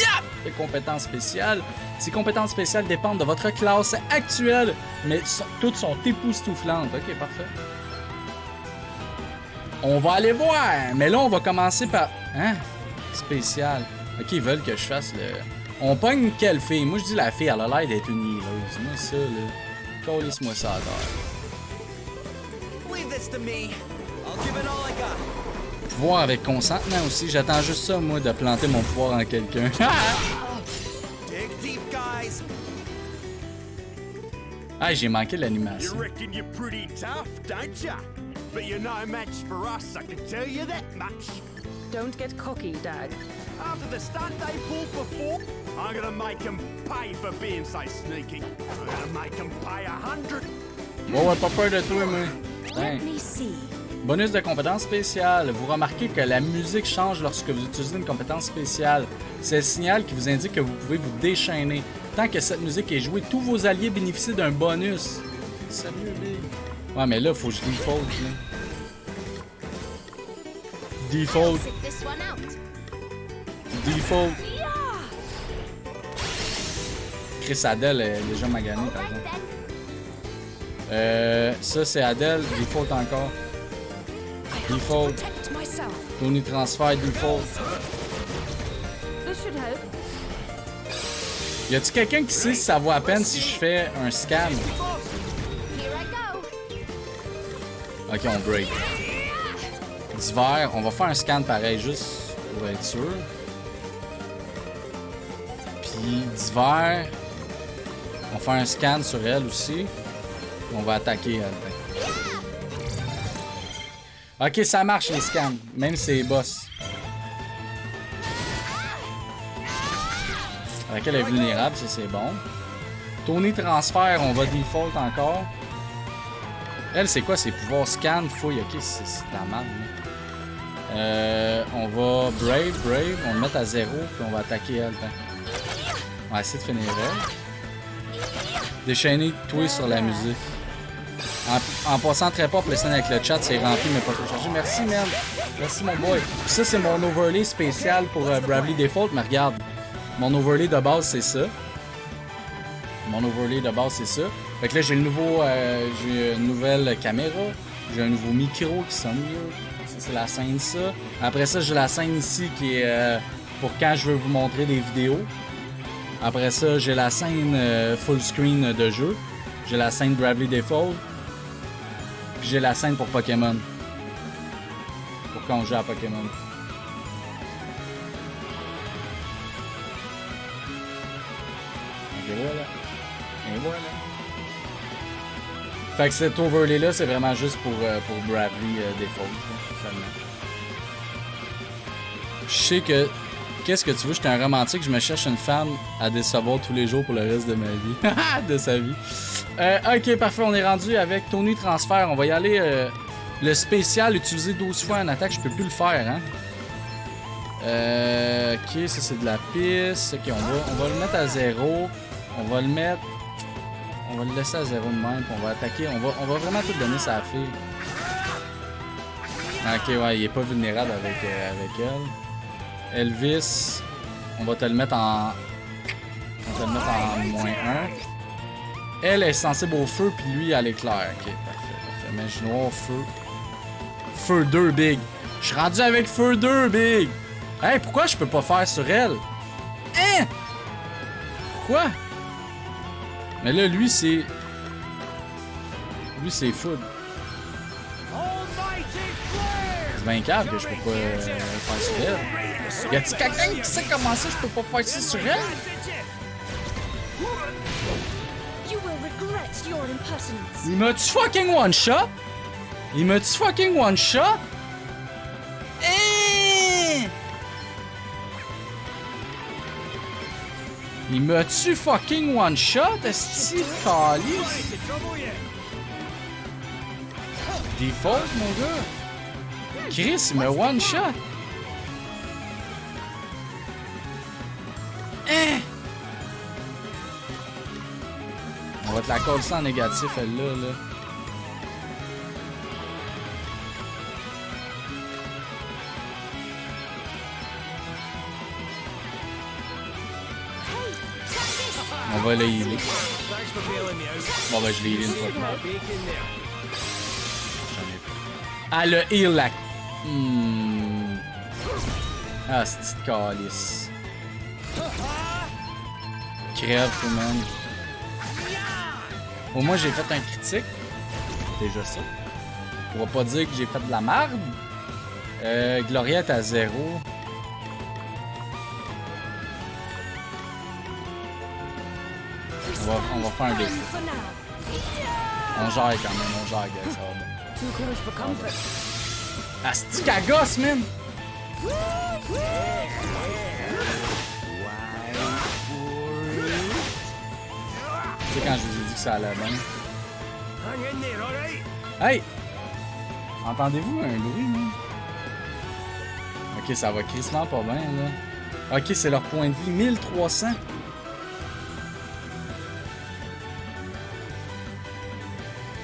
compétences spéciales. Ces compétences spéciales dépendent de votre classe actuelle, mais toutes sont époustouflantes. Ok, parfait. On va aller voir, mais là, on va commencer par... Hein? Spécial. Ok, ils veulent que je fasse le... On pogne quelle fille? Moi, je dis la fille, elle a l'air d'être une healeuse. Moi, ça, là... Calisse-moi ça à terre. Pouvoir avec consentement aussi. J'attends juste ça, moi, de planter mon pouvoir en quelqu'un. Ah, j'ai manqué l'animation. But you're no match for us, I can tell you that much. Don't get cocky, Dag. After the stunt they pulled before, I'm gonna make them pay for being so sneaky. I'm gonna make them pay 100. Ouais, pas peur de toi, moi. Let me see. Bonus de compétence spéciale. Vous remarquez que la musique change lorsque vous utilisez une compétence spéciale. C'est le signal qui vous indique que vous pouvez vous déchaîner. Tant que cette musique est jouée, tous vos alliés bénéficient d'un bonus. Salut, Big. Ouais, mais là, faut que je default, là. Default. Default. Chris Adèle est déjà magané, par exemple. Ça, c'est Adèle. Default encore. Default. Tony Transfer, default. Y a-tu quelqu'un qui sait si ça vaut à peine si je fais un scan? Ok, on break. D'hiver, on va faire un scan pareil, juste pour être sûr. Puis d'hiver, on va faire un scan sur elle aussi. On va attaquer elle. Ok, ça marche les scans, même si c'est boss. Avec elle est vulnérable, ça c'est bon. Tony transfert, on va default encore. Elle, c'est quoi ses pouvoirs? Scan, fouille, ok, c'est de la merde. On va brave, on va le mettre à 0, puis on va attaquer elle. On va essayer de finir elle. Déchaîner, toi sur la musique. En passant très pas pour les scènes avec le chat, c'est rempli mais pas trop chargé. Merci, man. Merci, mon boy. Puis ça, c'est mon overlay spécial pour Bravely Default, mais regarde. Mon overlay de base, c'est ça. Fait que là, j'ai le nouveau... j'ai une nouvelle caméra. J'ai un nouveau micro qui sonne mieux. Ça, c'est la scène, ça. Après ça, j'ai la scène ici qui est pour quand je veux vous montrer des vidéos. Après ça, j'ai la scène full screen de jeu. J'ai la scène Bravely Default. Puis j'ai la scène pour Pokémon. Pour quand on joue à Pokémon. Et voilà. Et voilà. Fait que cet overlay là, c'est vraiment juste pour Bravely Default. Seulement. Je sais que... Qu'est-ce que tu veux? J'étais un romantique, je me cherche une femme à décevoir tous les jours pour le reste de ma vie. De sa vie. Ok, parfait, on est rendu avec Tony Transfert. On va y aller. Le spécial, utiliser 12 fois en attaque, je peux plus le faire, hein. Ok, ça c'est de la piste. Ok, on va le mettre à 0. On va le mettre... On va le laisser à 0 de même, puis on va attaquer. On va vraiment tout donner sa fille. Ok, ouais, il est pas vulnérable avec elle. Elvis, on va te le mettre en... On va te le mettre en -1. Elle est sensible au feu, puis lui à l'éclair. Ok, parfait. Magie noire, feu. Feu 2, big. Je suis rendu avec feu 2, big. Hey, pourquoi je peux pas faire sur elle? Hein? Pourquoi? Mais là, lui, c'est... Lui, c'est food. C'est bien calme que je peux pas faire sur elle. Y'a-t-il quelqu'un qui sait comment ça je peux pas faire ça sur elle? Il m'a-tu fucking one-shot? Il m'a-tu fucking one-shot? Il m'a-tu fucking one-shot? Est-ce que calice? Default, mon gars? Chris, il m'a one-shot! On va te la coller ça en négatif, elle-là, là. On va le healer. Bon, ben, je l'ai healé une fois. Ah, le heal, la... Ah, c'est petite calice. Crève, tout le monde. Au moins, j'ai fait un critique. Déjà ça. On va pas dire que j'ai fait de la merde. Gloria est à 0. On va faire un défi. On gère quand même, on gère, gars, ça va bien. Ah, c'est qu'à gosse, man! Tu sais, quand je vous ai dit que ça allait bien. Hey! Entendez-vous un bruit, man? Ok, ça va crissement pas bien, là. Ok, c'est leur point de vie, 1300.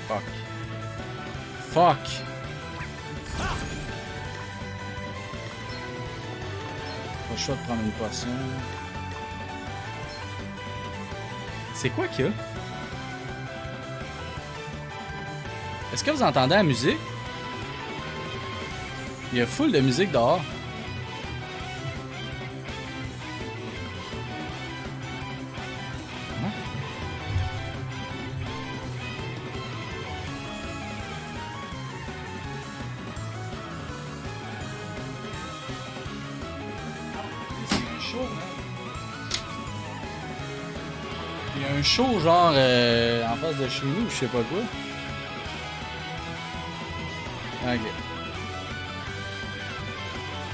Fuck. Fuck! Pas le choix de prendre une potion. C'est quoi qu'il y a? Est-ce que vous entendez la musique? Il y a full de musique dehors. Il y a un show genre en face de chez nous, je sais pas quoi. Ok.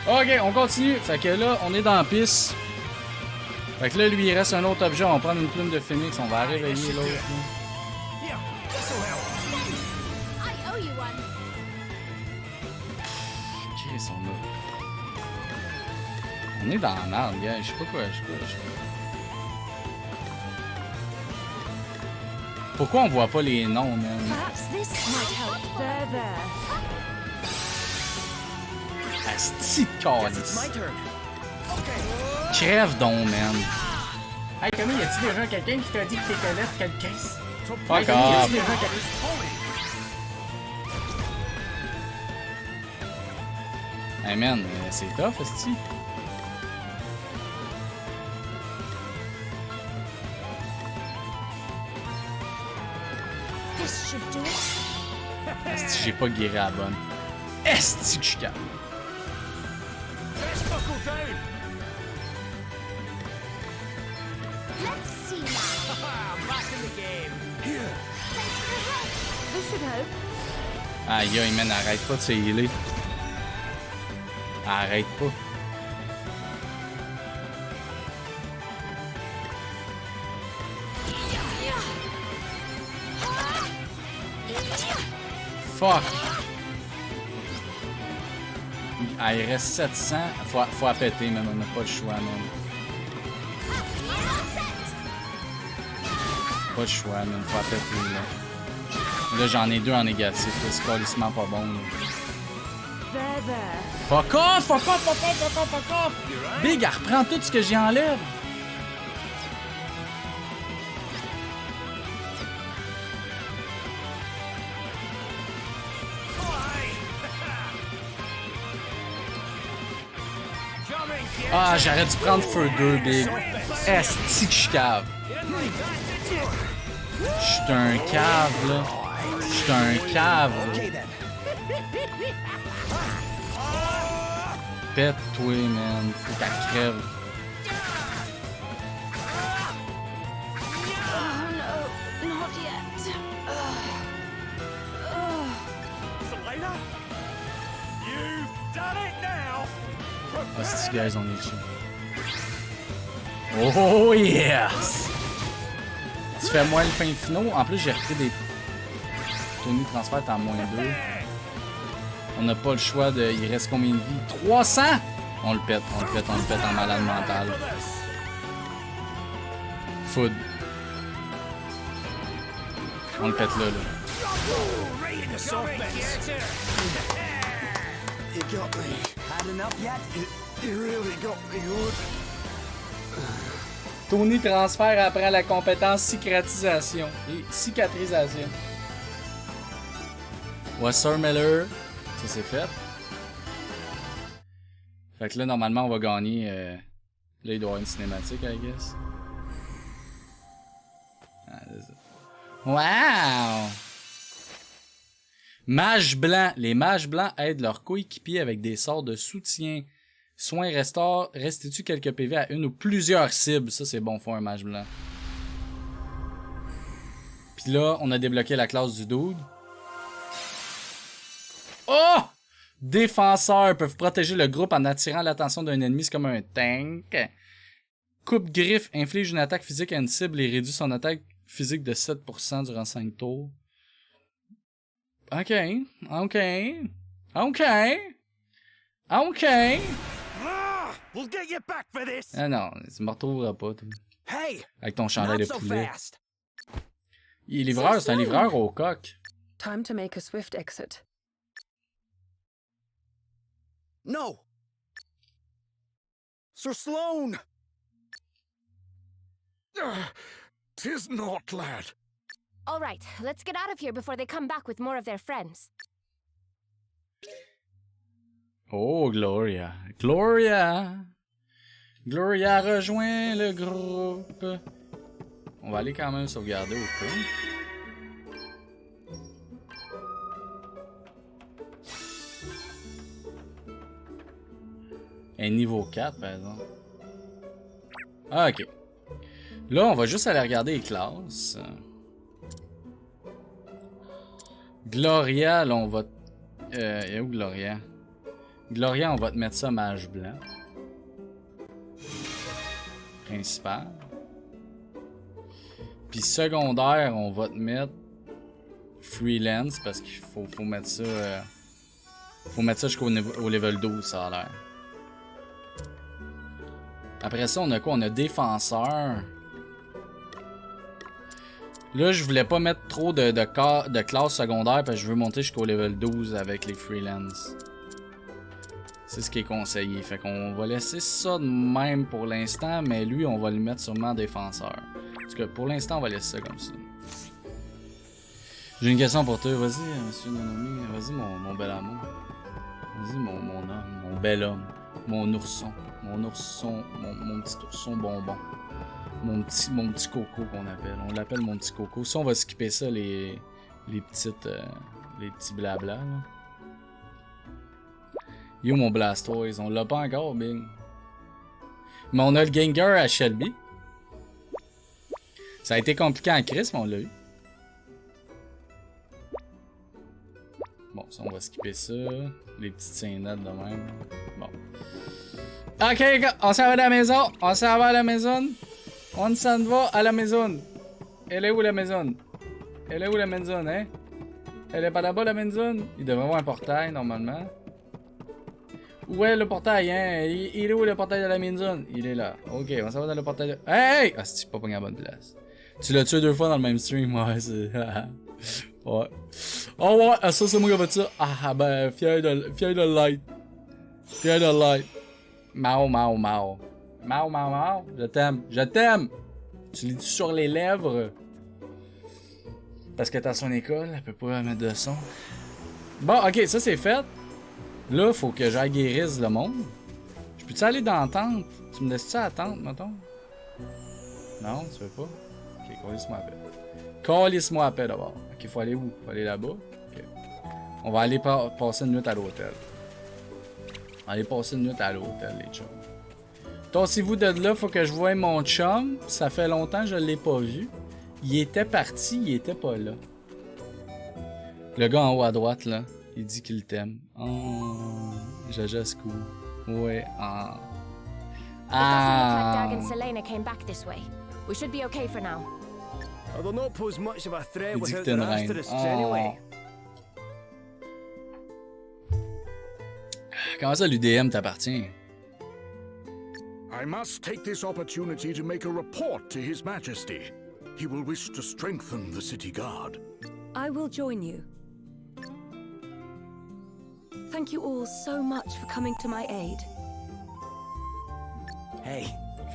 Ok, on continue. Fait que là, on est dans la piste. Fait que là, lui, il reste un autre objet. On va prendre une plume de phénix. On va réveiller l'autre. Chris, on est dans la merde, gars. Je sais pas quoi. Pourquoi on voit pas les noms, man? Asti de calice. Crève donc, man. Hey, Camille, y a-tu déjà quelqu'un qui t'a dit que t'étais là pour quelle caisse? Fuck off. Hey, man, c'est tough, asti. Esti, j'ai pas guéri à la bonne. Esti que je suis calme. Aïe aïe, man, arrête pas de se healer. Arrête pas. Fuck! Ah, il reste 700. Faut péter, même. On n'a pas le choix, même. Pas le choix, même. Faut péter, là. Là, j'en ai 2 en négatif. C'est carrément pas bon, là. Fuck off! Fuck off! Fuck off! Fuck off! Fuck off! Big, elle reprend tout ce que j'y enlève. Ah, j'aurais dû prendre feu 2, Big. Esti que je cave. J'suis un cave, là. J'suis un cave, là. Pète-toi, man. Faut qu'elle crève. Hostie, guys, on est chill. Oh yes! Tu fais moins le fin finaux. En plus, j'ai repris des Tony transfert en moins 2. On n'a pas le choix de. Il reste combien de vie? 300! On le pète en malade mental. Food. On le pète là. Tony transfert après la compétence cicatrisation. Et cicatrisation. Wester Miller. Ça c'est fait. Fait que là, normalement, on va gagner. Là, il doit y avoir une cinématique, I guess. Wow! Mage blanc. Les mages blancs aident leurs coéquipiers avec des sorts de soutien. Soin restaure, restitue quelques PV à une ou plusieurs cibles. Ça, c'est bon pour un mage blanc. Puis là, on a débloqué la classe du dude. Oh! Défenseurs peuvent protéger le groupe en attirant l'attention d'un ennemi. C'est comme un tank. Coupe-griffe inflige une attaque physique à une cible et réduit son attaque physique de 7% durant 5 tours. Ok. We'll get you back for this. Ah non, tu me retrouveras pas, toi. Hey, avec ton chandail de poulet. fast. Il est livreur, c'est un livreur au coq. Time to make a swift exit. No. Sir Sloane. 'Tis not, lad. All right, let's get out of here before they come back with more of their friends. Oh, Gloria. Gloria rejoint le groupe. On va aller quand même sauvegarder au cas. Et niveau 4, par exemple. Ah, ok. Là, on va juste aller regarder les classes. Gloria, là, on va... et où Gloria? Gloria, on va te mettre ça mage blanc. Principal. Puis secondaire, on va te mettre freelance parce qu'il faut mettre ça... faut mettre ça jusqu'au level 12, ça a l'air. Après ça, on a quoi? On a défenseur. Là, je voulais pas mettre trop de classes secondaires parce que je veux monter jusqu'au level 12 avec les freelance. C'est ce qui est conseillé. Fait qu'on va laisser ça de même pour l'instant, mais lui, on va le mettre sûrement défenseur. Parce que pour l'instant, on va laisser ça comme ça. J'ai une question pour toi. Vas-y, monsieur Nonomi. Vas-y, mon bel amour. Vas-y, mon homme, mon bel homme. Mon ourson. Mon petit ourson bonbon. Mon petit coco qu'on appelle. On l'appelle mon petit coco. Ça, on va skipper ça, les petits blabla. Là. Yo, mon Blastoise. On l'a pas encore, Bing. Mais on a le Gengar à Shelby. Ça a été compliqué en crise, mais on l'a eu. Bon, ça, on va skipper ça. Les petites scénettes de même. Bon. Ok, on s'en va à la maison. On s'en va à la maison. On s'en va à la maison. Elle est où la maison? Elle est où la maison, hein? Elle est pas là-bas, la maison? Il devrait y avoir un portail, normalement. Où est le portail, hein? Il est où le portail de la maison? Il est là. Ok, on s'en va dans le portail de... Hey! Ah, c'est pas pogné à la bonne place. Tu l'as tué 2 fois dans le même stream, ouais, c'est... ouais. Oh ouais, ça c'est moi qui a fait ça. Ah ben, fier de light. Fier de light. Mao. Je t'aime. Tu lis sur les lèvres. Parce que t'es à son école, elle peut pas mettre de son. Bon, ok, ça c'est fait. Là, faut que j'aille guérir le monde. Je peux-tu aller dans la tente? Tu me laisses-tu à la tente, mettons? Non, tu veux pas? Ok, calisse-moi à paix. Calisse-moi à paix d'abord. Ok, faut aller où? Faut aller là-bas? Ok. On va aller passer une nuit à l'hôtel. On va aller passer une nuit à l'hôtel, les chums. Torsez-vous de là, faut que je voie mon chum. Ça fait longtemps que je l'ai pas vu. Il était parti, il était pas là. Le gars en haut à droite, là, il dit qu'il t'aime. Oh, Jajasco. Ouais, ah. Ah. It doesn't look like Dag and Selena came back this way. We should be okay for now. They'll not pose much of a threat Il dit que without t'es their une reine. asterisks anyway. Comment ça, l'UDM t'appartient? I must take this opportunity to make a report to His Majesty. He will wish to strengthen the city guard. I will join you. Thank you all so much for coming to my aid. Hey.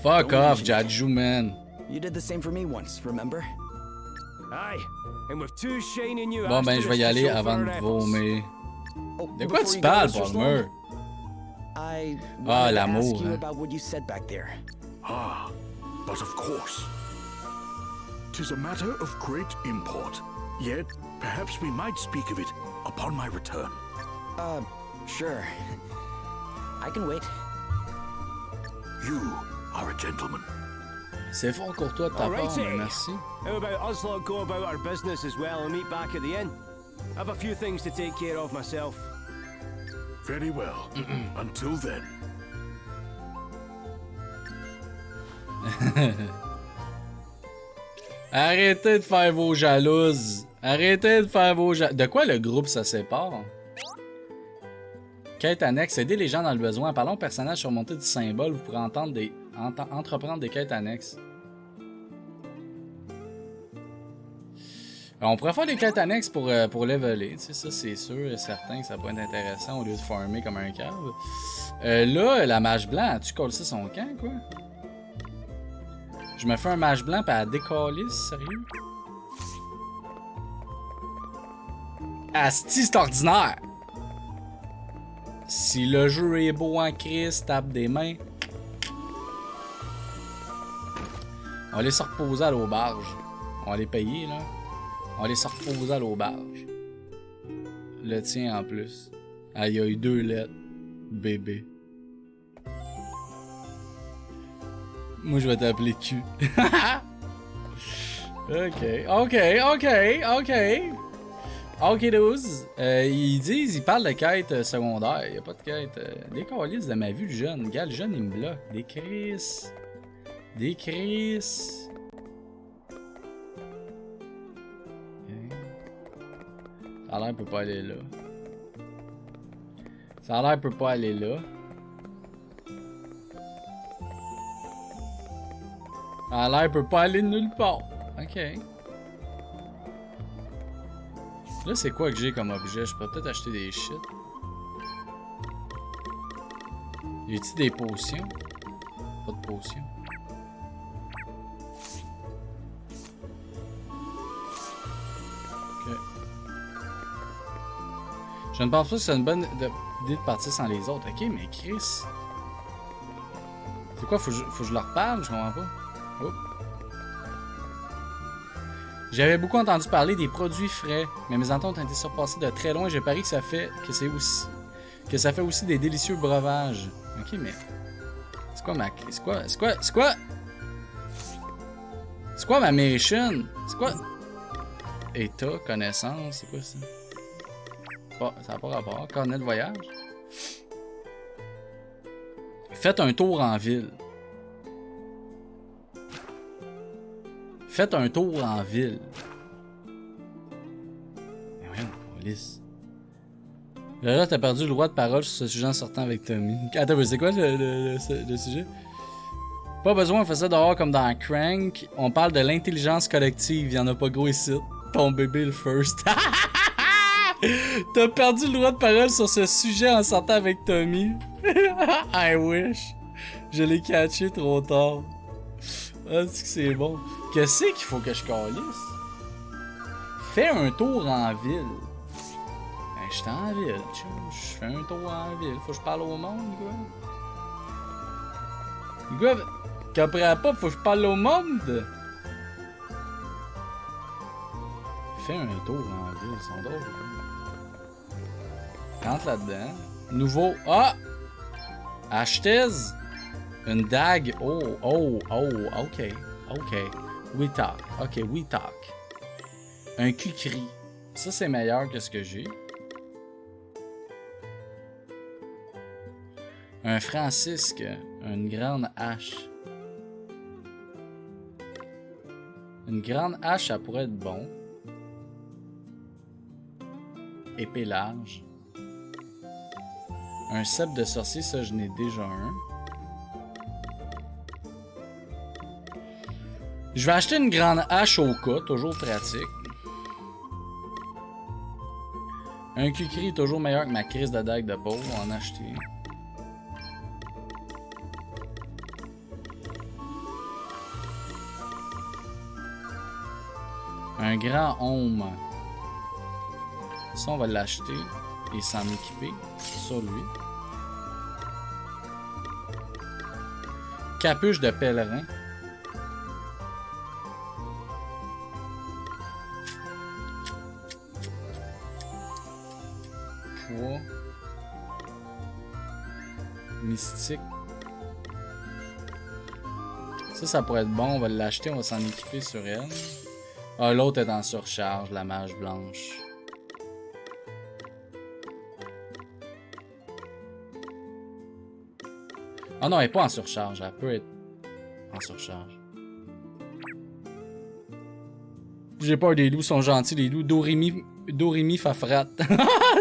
Fuck off, Jaju, man. You did the same for me once, remember? Aye, and with 2 shiny new Bon, ben, je vais y aller asterisks to show avant for de our vomir. De quoi before tu you go, parles, Mr. Palmer? I Ah, wanted to l'amour, ask you hein. about what you said back there. Ah, but of course. 'Tis a matter of great import. Yet, perhaps we might speak of it upon my return. Sure. I can wait. You are a gentleman. C'est fort courtois de ta part, Alrighty. mais merci. How about us lot go about our business as well and meet back at the inn? I have a few things to take care of myself. Very well. Until then. Arrêtez de faire vos jalouses. Arrêtez de faire vos jalouses. De quoi le groupe se sépare? Quête annexe. Aider les gens dans le besoin. Parlons au personnage surmonté du symbole. Vous pourrez entreprendre des quêtes annexes. On pourrait faire des quêtes annexes pour leveler. Tu sais, ça, c'est sûr et certain que ça pourrait être intéressant au lieu de farmer comme un cave. Là, la mage blanc, as-tu collé ça son camp, quoi? Je me fais un mage blanc pis elle décalisse, sérieux? Asti, c'est ordinaire! Si le jeu est beau en crise, tape des mains. On va aller se reposer à l'auberge. On va les payer, là. On va aller se reposer à l'auberge. Le tien en plus. Ah, il y a eu 2 lettres. Bébé. Moi, je vais t'appeler Q. Ok, 12. Ils parlent de quête secondaire. Il n'y a pas de quête. Des calices de ma vue, le jeune. Gars, le jeune, il me bloque. Des crises. Des crises. Okay. Ça a l'air, peut pas aller là. Ça a l'air, peut pas aller là. Ça a l'air, peut pas aller nulle part. Ok. Là, c'est quoi que j'ai comme objet? Je pourrais peut-être acheter des shit. J'ai-tu des potions? Pas de potions. Ok. Je ne pense pas que c'est une bonne idée de partir sans les autres. Ok, mais Chris. C'est quoi? Faut que je leur parle? Je comprends pas. Oh. J'avais beaucoup entendu parler des produits frais, mais mes ententes ont été surpassées de très loin. J'ai parié que ça fait aussi des délicieux breuvages. Ok, mais c'est quoi ma c'est quoi ma mission? C'est quoi état, connaissance, c'est quoi ça? Bon, ça n'a pas rapport. Carnet de voyage. Faites un tour en ville. Faites un tour en ville. Mais voyons, police. Là, t'as perdu le droit de parole sur ce sujet en sortant avec Tommy. Attends, mais c'est quoi le sujet? Pas besoin, on fait ça dehors comme dans Crank. On parle de l'intelligence collective. Y'en a pas gros ici. Ton bébé le first. T'as perdu le droit de parole sur ce sujet en sortant avec Tommy. I wish. Je l'ai catché trop tard. Ah, c'est bon. Qu'est-ce qu'il faut que je calisse? Fais un tour en ville. Ben, je suis en ville. Je fais un tour en ville. Faut que je parle au monde, quoi. Le gars, comprends pas, faut que je parle au monde. Fais un tour en ville, ils sont drôles. Rentre là-dedans. Nouveau. Ah! Achetez une dague. Oh, ok. Ok. We talk. Ok, we talk. Un kukri. Ça, c'est meilleur que ce que j'ai. Un Francisque. Une grande hache. Une grande hache, ça pourrait être bon. Épée large. Un cep de sorcier, ça, je n'ai déjà un. Je vais acheter une grande hache au cas, toujours pratique. Un kukri, toujours meilleur que ma crise de dague de peau, on va en acheter. Un grand homme. Ça, on va l'acheter et s'en équiper sur lui. Capuche de pèlerin. Poids. Mystique. Ça pourrait être bon. On va l'acheter, on va s'en équiper sur elle. Ah, l'autre est en surcharge, la mage blanche. Ah non, elle n'est pas en surcharge. Elle peut être en surcharge. J'ai peur des loups, sont gentils les loups. Dorimi Fafrat.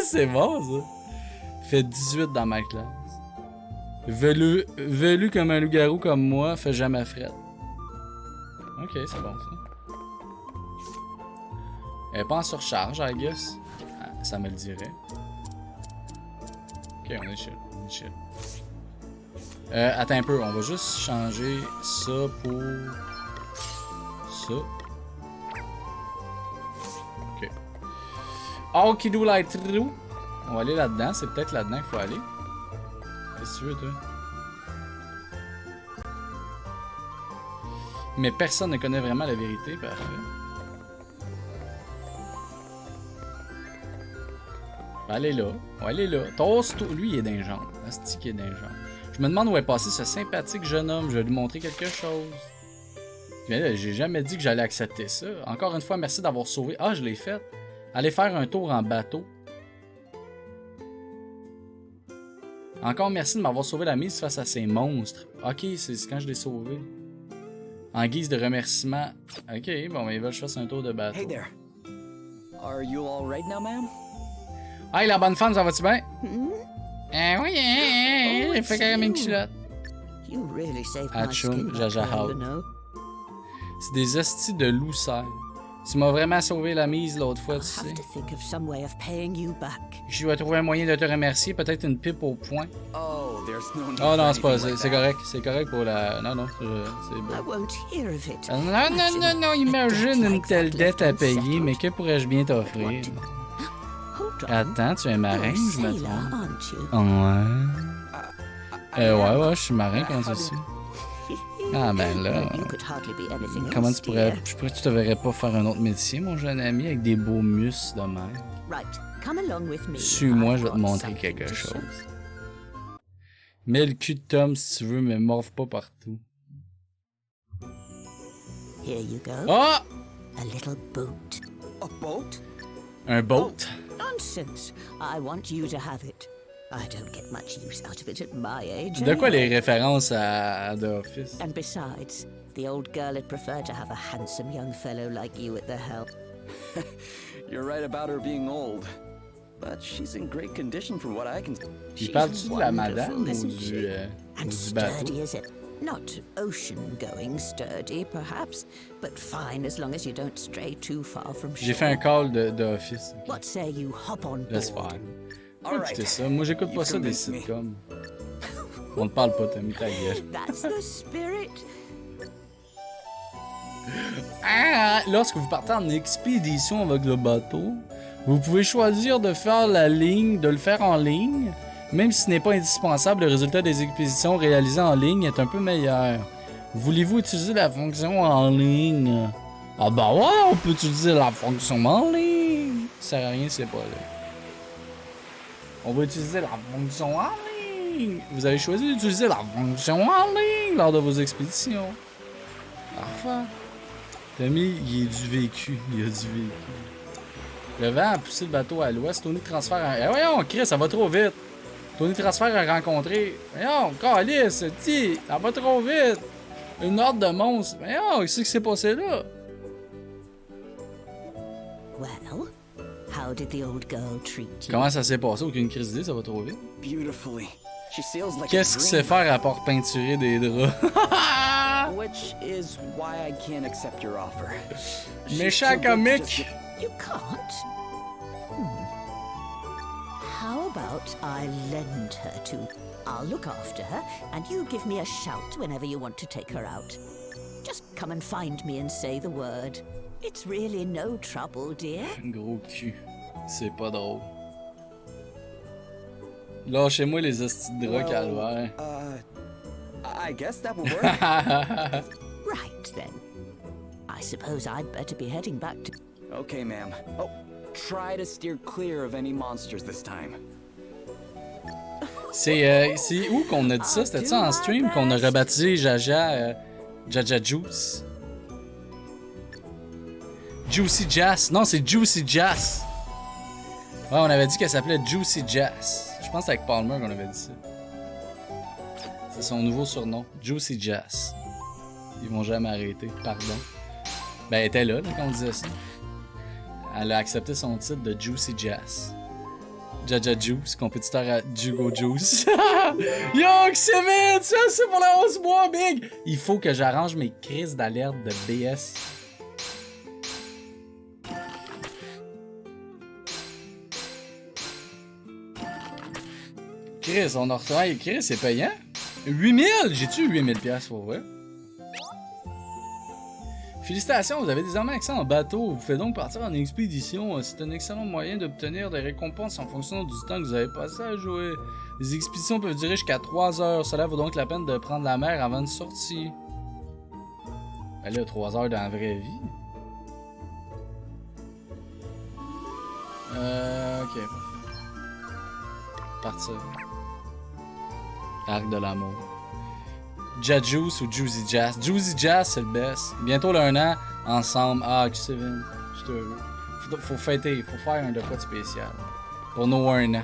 C'est bon ça. Fait 18 dans ma classe. Velu comme un loup-garou comme moi, fait jamais fret. Ok, c'est bon ça. Elle est pas en surcharge, I guess. Ça me le dirait. Ok, on est chill. Attends un peu, on va juste changer ça pour ça. Ok. Okidou light trou. On va aller là-dedans, c'est peut-être là-dedans qu'il faut aller. Qu'est-ce que tu veux, toi? Mais personne ne connaît vraiment la vérité, parfait. On va aller là. On va aller là. Toast, lui, il est d'un genre. Asti qui est d'un genre. Je me demande où est passé ce sympathique jeune homme. Je vais lui montrer quelque chose. Mais là, j'ai jamais dit que j'allais accepter ça. Encore une fois, merci d'avoir sauvé. Ah, je l'ai fait. Allez faire un tour en bateau. Encore merci de m'avoir sauvé la mise face à ces monstres. Ok, c'est quand je l'ai sauvé. En guise de remerciement. Ok, bon, mais ils veulent que je fasse un tour de bateau. Hey there. Are you all right now, ma'am? Hey, la bonne femme, ça va-tu bien? Oui, il fait quand même une culotte. You really saved my Atchoum, skin, Jaja that girl, Hout. you know. C'est des hosties de loup-serre. Tu m'as vraiment sauvé la mise l'autre fois, tu sais. Have to think of some way of paying you back. Je dois trouver un moyen de te remercier, peut-être une pipe au poing. Oh, there's no need Oh non, for c'est pas, anything like c'est that. correct, c'est correct pour la... Non, non, c'est I beau. won't hear of it. Non, imagine une telle dette à payer, mais que pourrais-je bien t'offrir? Hold on. Attends, tu es marin, You're a je me sailor, trompe? aren't you? Ouais, je suis marin, comment ça se dit? Ah ben là, You could hardly be anything comment else, tu pourrais... dear. Tu te verrais pas faire un autre métier, mon jeune ami, avec des beaux muscles de même? Right, come along with me. Suis-moi, I've je vais te got montrer something quelque to show. chose. Mets le cul de Tom si tu veux, mais morve pas partout. Here you go. Oh! A little boat. A boat? Un boat? Nonsense. I want you to have it. I don't get much use out of it at my age. De quoi les anyway. références à The Office? And besides, the old girl would prefer to have a handsome young fellow like you at the helm. You're right about her being old. But she's in great condition from what I can... Il parle-tu de la madame ou isn't du, she? ou And du bateau? sturdy as it. Not ocean-going sturdy, perhaps, but fine as long as you don't stray too far from shore. J'ai fait un call de Office. What say you hop on Laisse board? faire. Faut écouter ça. Moi, j'écoute pas ça des sitcoms. On ne parle pas, t'as mis ta gueule. That's the spirit. Ah, lorsque vous partez en expédition avec le bateau, vous pouvez choisir de faire la ligne, de le faire en ligne. Même si ce n'est pas indispensable, le résultat des expéditions réalisées en ligne est un peu meilleur. Voulez-vous utiliser la fonction en ligne? Ah bah ouais, on peut utiliser la fonction en ligne. Ça sert à rien, c'est pas là. On va utiliser la fonction en ligne. Vous avez choisi d'utiliser la fonction en ligne lors de vos expéditions. Parfait. Tommy, il est du vécu. Il a du vécu. Le vent a poussé le bateau à l'ouest. Tony transfère un... Eh voyons, Chris, ça va trop vite. Tony transfert a rencontré... Voyons, Calice, dis, ça va trop vite. Une horde de monstres. Voyons, qu'est-ce qui s'est passé là? Well, how did the old girl treat you? Comment ça s'est passé? Aucune crise d'idée, ça va trop vite. Beautifully. She sails like Qu'est-ce qu'il sait faire à part peinturer des draps? Which is why I can't accept your offer. Méchant comique. You can't? How about I lend her to... I'll look after her, and you give me a shout whenever you want to take her out. Just come and find me and say the word. It's really no trouble, dear. Gros cul. C'est pas drôle. Lâchez-moi les hosties de draps, calvaire. I guess that would work. Right, then. I suppose I'd better be heading back to... Okay, ma'am. Oh, try to steer clear of any monsters this time. C'est où qu'on a dit ça? C'était ça en stream qu'on a rebaptisé Jaja Juice? Juicy Jazz. Non, c'est Juicy Jazz. Ouais, on avait dit qu'elle s'appelait Juicy Jazz. Je pense que c'est avec Palmer qu'on avait dit ça. C'est son nouveau surnom, Juicy Jazz. Ils vont jamais arrêter, pardon. Ben, elle était là quand on disait ça. Elle a accepté son titre de Juicy Jazz. Jaja Juice, compétiteur à Jugo Juice. Yo, que c'est vite! Ça, c'est pour la 11 mois, big! Il faut que j'arrange mes crises d'alerte de BS. Chris, on a retrouvé. Chris, c'est payant? 8000! J'ai-tu 8000$ pour vrai? Félicitations, vous avez désormais accès en bateau. Vous faites donc partir en expédition. C'est un excellent moyen d'obtenir des récompenses en fonction du temps que vous avez passé à jouer. Les expéditions peuvent durer jusqu'à 3 heures. Cela vaut donc la peine de prendre la mer avant de sortir. Ben là, 3 heures dans la vraie vie. Ok. Partir. Arc de l'amour. Juice ou Juicy Jazz. Juicy Jazz, c'est le best. Bientôt le 1 an, ensemble. Ah, Kevin, je suis heureux. Faut fêter, faut faire un de quoi de spécial. Pour nos 1 an.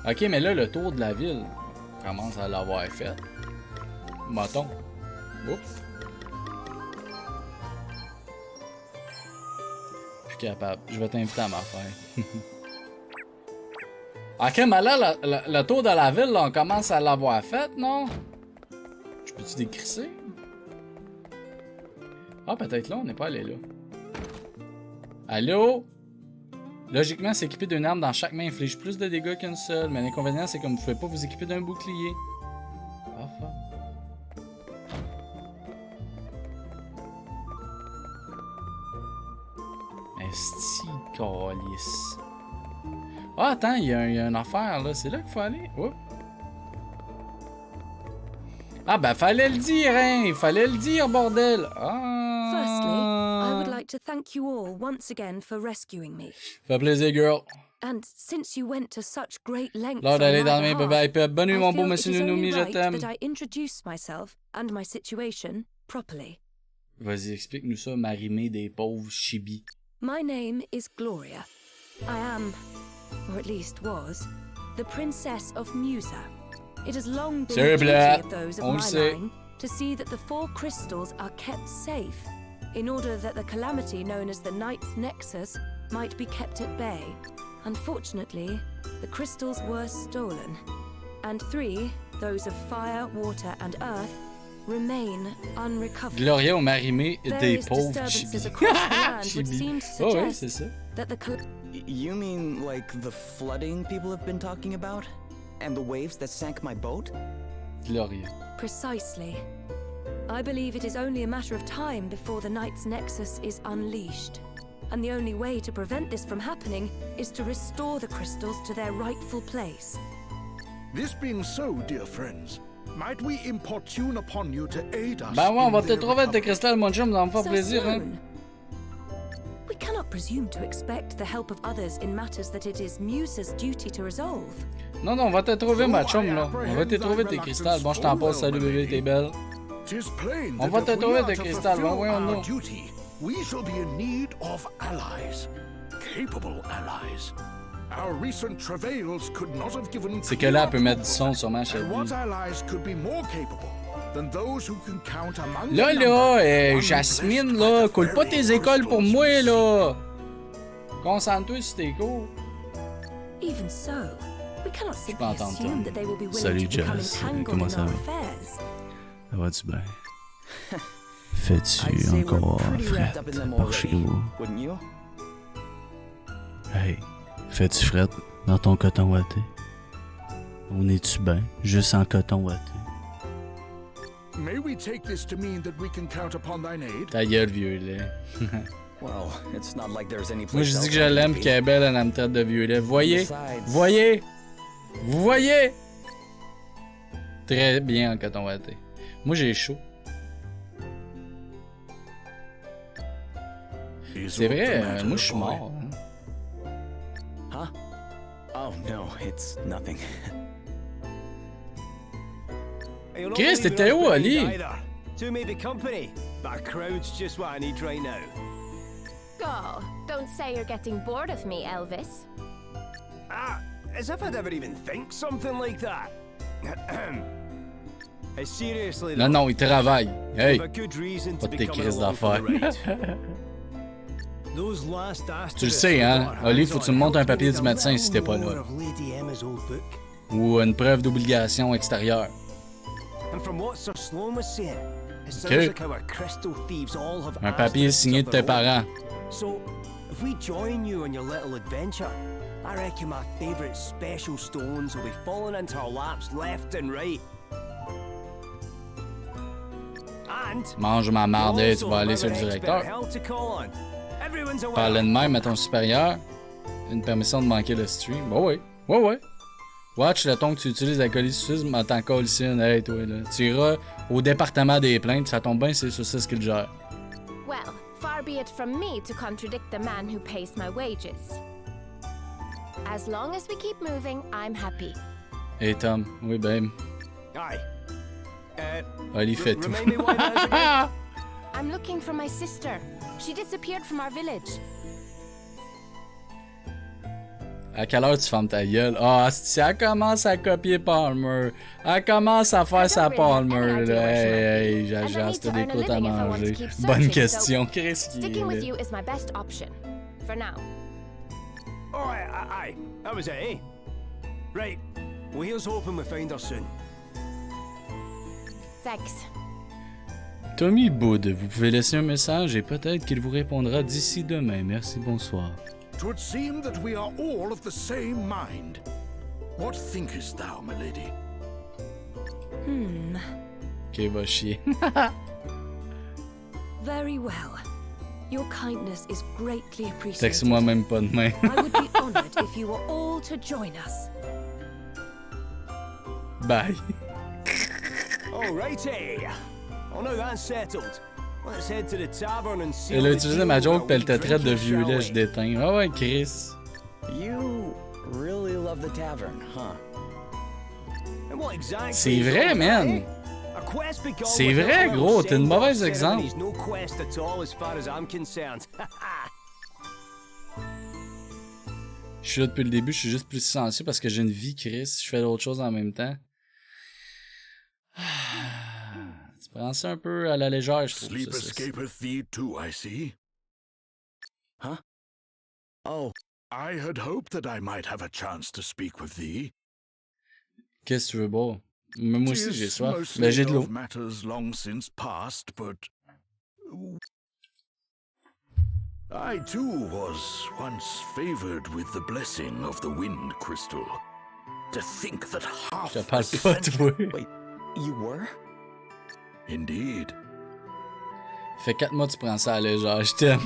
Ok, mais là, le tour de la ville commence à l'avoir fait. Mettons. Oups. Je suis capable. Je vais t'inviter à m'affaire. Ok, mais là, le tour de la ville, là, on commence à l'avoir fait, non? Je peux-tu décrisser? Ah, peut-être là, on n'est pas allé là. Allô? Logiquement, s'équiper d'une arme dans chaque main inflige plus de dégâts qu'une seule, mais l'inconvénient, c'est que vous ne pouvez pas vous équiper d'un bouclier. Enfin. Esti calice. Ah, attends, il y a une affaire là, c'est là qu'il faut aller. Oups. Ah, ben, fallait le dire, hein! Il fallait le dire, bordel! Ah! Firstly, I would like to thank you all once again for rescuing me. Fait plaisir, girl. And since you went to such great lengths L'heure d'aller dans mes behalf, bébés. Bonne nuit, mon beau I monsieur feel it is Nounoumi, je only right t'aime. that I introduce myself and my situation properly. Vas-y, explique-nous ça, Marimé des pauvres chibis. My name is Gloria. I am, or at least was, the Princess of Musa. It has long been the duty of those of my line to see that the 4 crystals are kept safe, in order that the calamity known as the Night's Nexus might be kept at bay. Unfortunately, the crystals were stolen, and 3, those of fire, water, and earth, remain unrecovered. Gloria au Marimé des pauvres chibis. Chibis. Oh oui, c'est ça. You mean like the flooding people have been talking about? And the waves that sank my boat? Gloria. Precisely. I believe it is only a matter of time before the Night's Nexus is unleashed. And the only way to prevent this from happening is to restore the crystals to their rightful place. This being so, dear friends, might we importune upon you to aid us? Ben ouais, on va te trouver tes cristals, mon chum, ça va me faire plaisir, hein. We cannot presume to expect the help of others in matters that it is Musa's duty to resolve. Non, non, on va te trouver, ma chum, là. On va te trouver tes cristals. Bon, je t'en passe, salut bébé, t'es belle. On va te trouver tes cristals, bon, voyons-nous. We shall be in need of allies, capable allies. Our recent travails could not have given. C'est que là, elle peut mettre du son sûrement chez lui. What allies could be more capable than those who can count among Là, Jasmine, là, coule pas tes écoles pour moi, là. Concentre-toi sur tes cours. Even so, we cannot simply assume that they will be willing Salut, to become Jess. entangled Comment in ça our va? affairs. Ça va-tu bien? Fais-tu encore fret par chez vous? Hey, fais-tu fret dans ton coton ouaté? On est-tu bien, juste en coton ouaté? May we take this to mean that we can count upon thine aid? Ta gueule, vieux lait. Well, it's not like there's any place. Moi, je dis que je l'aime pis qu'elle est belle, elle me traite de vieux lait. Voyez? Voyez? Vous voyez? Très bien en coton ouaté. Moi, j'ai chaud. C'est vrai, moi je suis mort. Huh? Oh no, it's nothing. Chris, t'étais où, Ali? Two may be company, but a crowd's just what I need right now. Oh, don't say you're getting bored of me, Elvis. Ah, as if I'd ever even think something like that. Seriously, Non, non, il travaille. Hey, a good reason pas to de be tes coming crises along for the d'affaires. ride. Those last Tu le sais, hein? Oli, faut que tu me montres un papier du médecin si t'es pas là. Ou une preuve d'obligation extérieure. Un papier signé de tes parents. So, if we join you on your little adventure, I reckon my favorite special stones will be falling into our laps left and right. Mange ma marde, tu vas aller sur le directeur. Parler de même à ton supérieur. Une permission de manquer le stream. Bah ouais, ouais, ouais. Watch le ton que tu utilises à colissusme en tant qu'olcine. Hey, toi, là. Tu iras au département des plaintes, ça tombe bien, c'est sur ça ce qu'il gère. Well, far be it from me to contradict the man who pays my wages. As long as we keep moving, I'm happy. Hey Tom, oui babe. Aye. Ah, il fait tout. Remind me why that is again? I'm looking for my sister. She disappeared from our village. À quelle heure tu fermes ta gueule? Ah, si elle commence à copier Palmer. Elle commence à faire sa Palmer. Hey, Jaja, c'était des côtes à manger. Bonne question, Chris. Sticking with you is my best option. For now. Oh, aye. That was it, eh? Right. Well, here's hoping we find her soon. Thanks. Tommy Boud, vous pouvez laisser un message et peut-être qu'il vous répondra d'ici demain. Merci, bonsoir. 'Twould seem that we are all of the same mind. What thinkest thou, my lady? Ok, va chier. Very well. Your kindness is greatly appreciated. Texte-moi même pas de main. I would be honored if you were all to join us. Bye. Alrighty. Oh, now that's settled. Let's head to the tavern and see. Elle a utilisé ma joke pis elle te traite de violet, je déteins. Ah ouais, Chris. You really love the tavern, huh? And what exactly C'est vrai, man. C'est vrai, gros. T'es une mauvaise exemple. No quest at all as far as I'm concerned. Je suis là depuis le début, je suis juste plus silencieux parce que j'ai une vie, Chris. Je fais d'autres choses en même temps. Tu prends ça un peu à la légère, je trouve. Sleep escapeth thee too, I see. Huh? Oh. I had hoped that I might have a chance to speak with thee. Qu'est-ce que tu veux boire? Mais moi aussi, j'ai soif. Mostly Ben, j'ai de l'eau. of matters long since past, but I too was once favored with the blessing of the wind crystal. To think that half Je te parle pas, toi. Wait, you were? Indeed. Fait 4 mois que tu prends ça à la légère, je t'aime.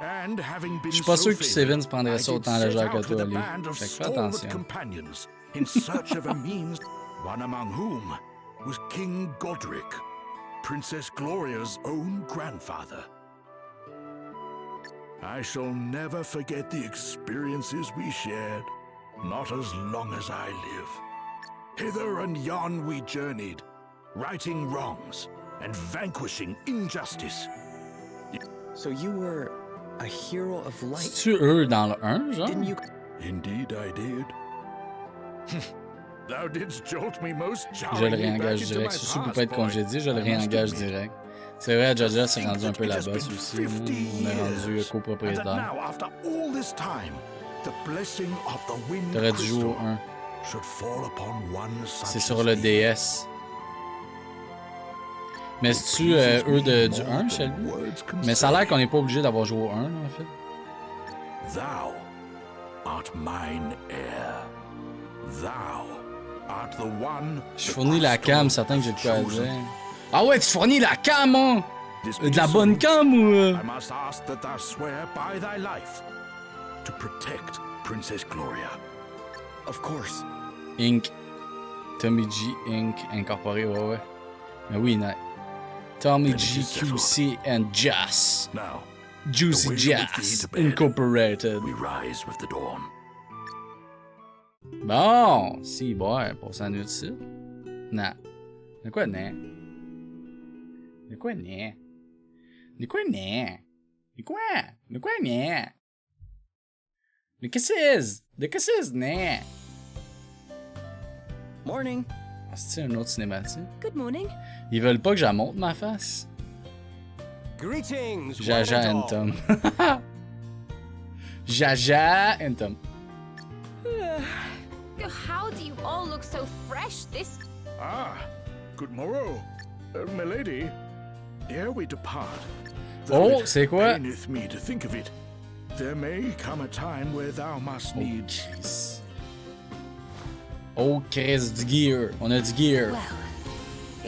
And having been Je suis pas sûr que so Seven favored, prendrait ça I autant à did la set légère que out with toi, a lui. band of Fait que fais stalwart attention. companions in search of a means, one among whom was King Godric, Princess Gloria's own grandfather. I shall never forget the experiences we shared, not as long as I live. Hither and yon we journeyed, righting wrongs and vanquishing injustice. So you were a hero of light. C'est-tu eux dans le 1, genre? Didn't you? Indeed I did. Thou didst jolt me most Je le jarringly back réengage into direct. my Souci pour past, pas être boy. congédié, je le I must réengage admit. direct. C'est vrai, Jaja s'est rendu un peu la bosse aussi. Là. On est rendu And that copropriétaire. now, after all this time, the blessing of the wind T'aurais dû jouer au crystal 1. should fall upon one such C'est as sur le thee. DS. Mais c'est-tu eux du 1, Shelby? Mais ça a l'air qu'on n'est pas obligé d'avoir joué au 1, là, en fait. Thou art mine heir. Thou art the one. Je fournis la cam, certain que j'ai de quoi à dire. Ah ouais, tu fournis la cam, hein? De la bonne cam ou... I must ask that thou swear by thy life to protect Princess Gloria. Of course. Inc. Tommy G Inc. Incorporé, ouais. Mais oui, non. Tommy G QC and Jazz. Now, Juicy away with thee Jazz to bed. Incorporated. We rise with the dawn. Bon, si, boire pour ça nuit ici. Non. De quoi, non? De quoi, non? De quoi, non? De quoi? De quoi, non? De qu'est-ce que c'est? De qu'est-ce que c'est, non? Morning. Ah, c'est un autre cinématique? Good morning. Ils veulent pas que je monte ma face? Greetings, Jaja one and and all. Tom. Jaja and Tom. How do you all look so fresh this... Ah, good morrow, milady. Ere we depart, Oh, though it c'est quoi? paineth me to think of it, there may come a time where thou must needs. Chris. Oh, Chris, du gear. On a du gear. Well,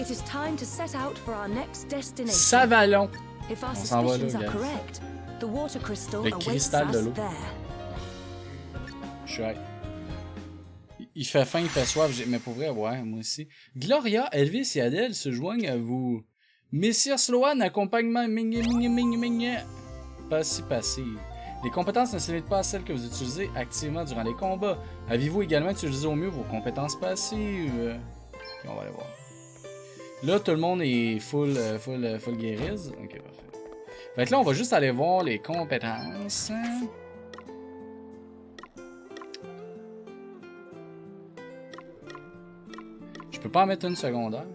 it is time to set out for our next destination. Savalon. If our On s'en va là, suspicions are guys. correct, the water crystal Le awaits cristal de us l'eau. there. Je suis hype. Il fait faim, il fait soif, mais pour vrai, ouais, moi aussi. Gloria, Elvis et Adèle se joignent à vous. Messire Sloan, accompagnement, passé. Les compétences ne se limitent pas à celles que vous utilisez activement durant les combats. Avez-vous également utilisé au mieux vos compétences passives? Ok, on va aller voir. Là, tout le monde est full guérise. Ok, parfait. Fait que là, on va juste aller voir les compétences. Je peux pas en mettre une secondaire.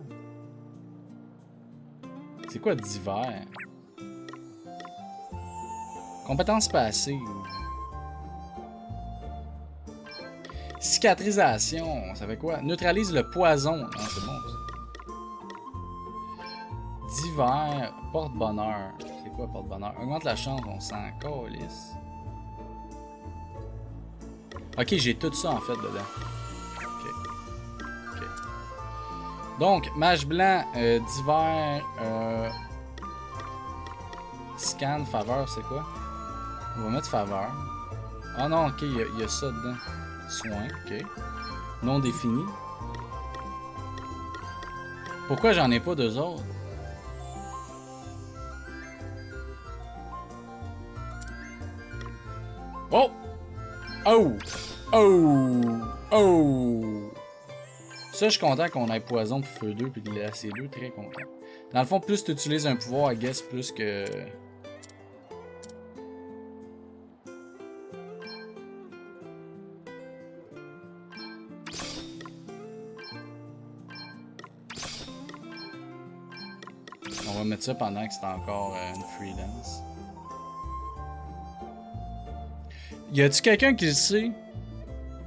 C'est quoi divers? Compétences passives. Cicatrisation, ça fait quoi? Neutralise le poison. Non, c'est bon ça. Divers, porte-bonheur. C'est quoi porte-bonheur? Augmente la chance, on s'en calisse. Ok, j'ai tout ça en fait dedans. Ok. Donc, mage blanc, divers, scan, faveur, c'est quoi? On va mettre faveur. Ah non, ok, il y a ça dedans. Soin, ok. Non défini. Pourquoi j'en ai pas deux autres? Oh! Oh! Oh! Oh! Ça, je suis content qu'on ait poison pour feu 2 puis glacier 2, très content. Dans le fond, plus tu utilises un pouvoir, I guess, plus que... On va mettre ça pendant que c'est encore une freelance. Y a-tu quelqu'un qui le sait?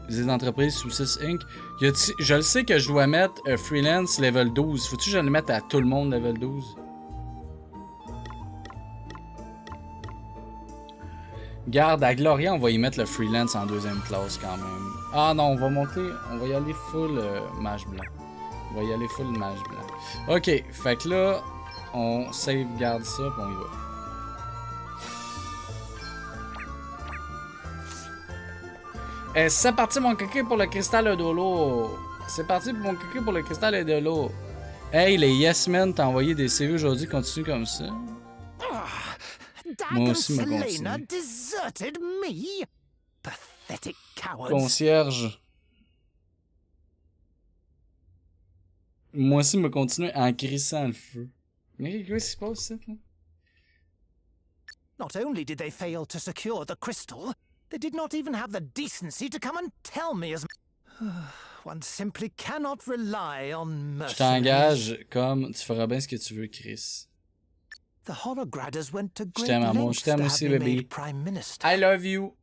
Les entreprises sous 6 Inc. Je le sais que je dois mettre freelance level 12. Faut-tu que je le mette à tout le monde level 12? Garde, à Gloria, on va y mettre le freelance en deuxième classe quand même. Ah non, on va monter, on va y aller full mage blanc. On va y aller full mage blanc. Ok, fait que là, on sauvegarde ça puis on y va. C'est parti mon coquille pour le cristal de l'eau. C'est parti pour mon coquille pour le cristal de l'eau. Hey, les Yes Men t'ont envoyé des CV aujourd'hui, continue comme ça. Moi aussi, me continue. Concierge. Moi aussi, me continue en crissant le feu. Mais qu'est-ce qui se passe ici, là? Not only did they fail to secure the crystal, they did not even have the decency to come and tell me as... One simply cannot rely on mercenaries. Je t'engage comme tu feras bien ce que tu veux, Chris. The Hologradders went to Je great t'aime, amour. lengths Je t'aime to aussi, have me bébé. made Prime Minister. I love you.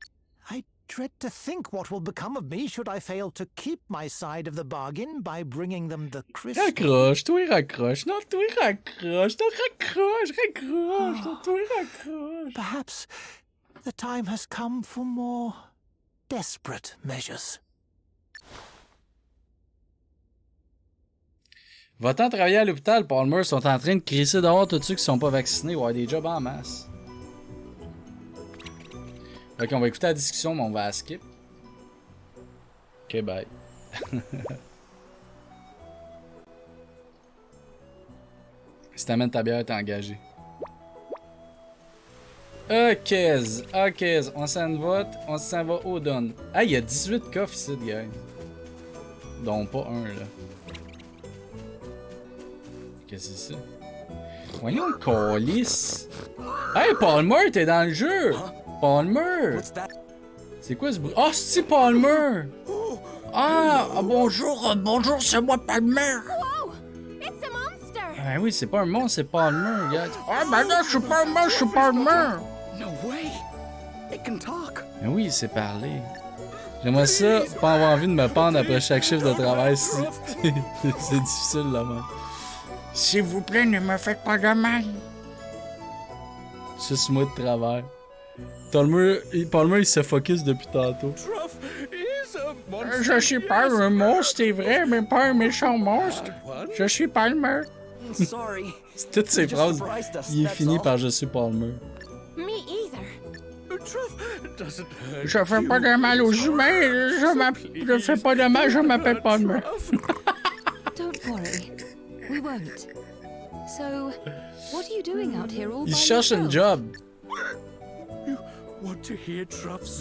I dread to think what will become of me should I fail to keep my side of the bargain by bringing them the crystal. Raccroche, toi raccroche. Non, toi raccroche. Non, raccroche. Non, toi raccroche. Perhaps the time has come for more desperate measures. Va-t'en travailler à l'hôpital, Palmer. Sont en train de crisser dehors tous ceux qui sont pas vaccinés ou avoir des jobs en masse. Ok, on va écouter la discussion, mais on va à skip. Ok, bye. Si t'amènes ta bière, t'es engagé. Ok, on s'en va au Don. Ah, il y a 18 coffres ici, gars. Dont pas un, là. Qu'est-ce que c'est ça? Voyons, calice. Hey, Palmer, t'es dans le jeu! Palmer! C'est quoi ce bruit? Oh, c'est Palmer! Ah, bonjour, c'est moi, Palmer! Whoa! It's a monster! Ben oui, c'est pas un monstre, c'est Palmer, regarde. Ah, ben non, je suis Palmer, je suis Palmer! No way! It can talk! Ben oui, c'est parler. J'aimerais ça, pas avoir envie de me pendre après chaque chiffre de travail. C'est difficile, là, même. S'il vous plaît, ne me faites pas de mal. Juste moi de travers. Palmer, il se focus depuis tantôt. Je suis pas un monstre, c'est vrai, mais pas un méchant monstre. Je suis Palmer. Toutes ces phrases, il est fini par je suis Palmer. Me either. Je fais pas de mal aux humains, je fais pas de mal, je m'appelle Palmer. Don't worry. We won't. So, what are you doing out here all by Il cherche un yourself? job.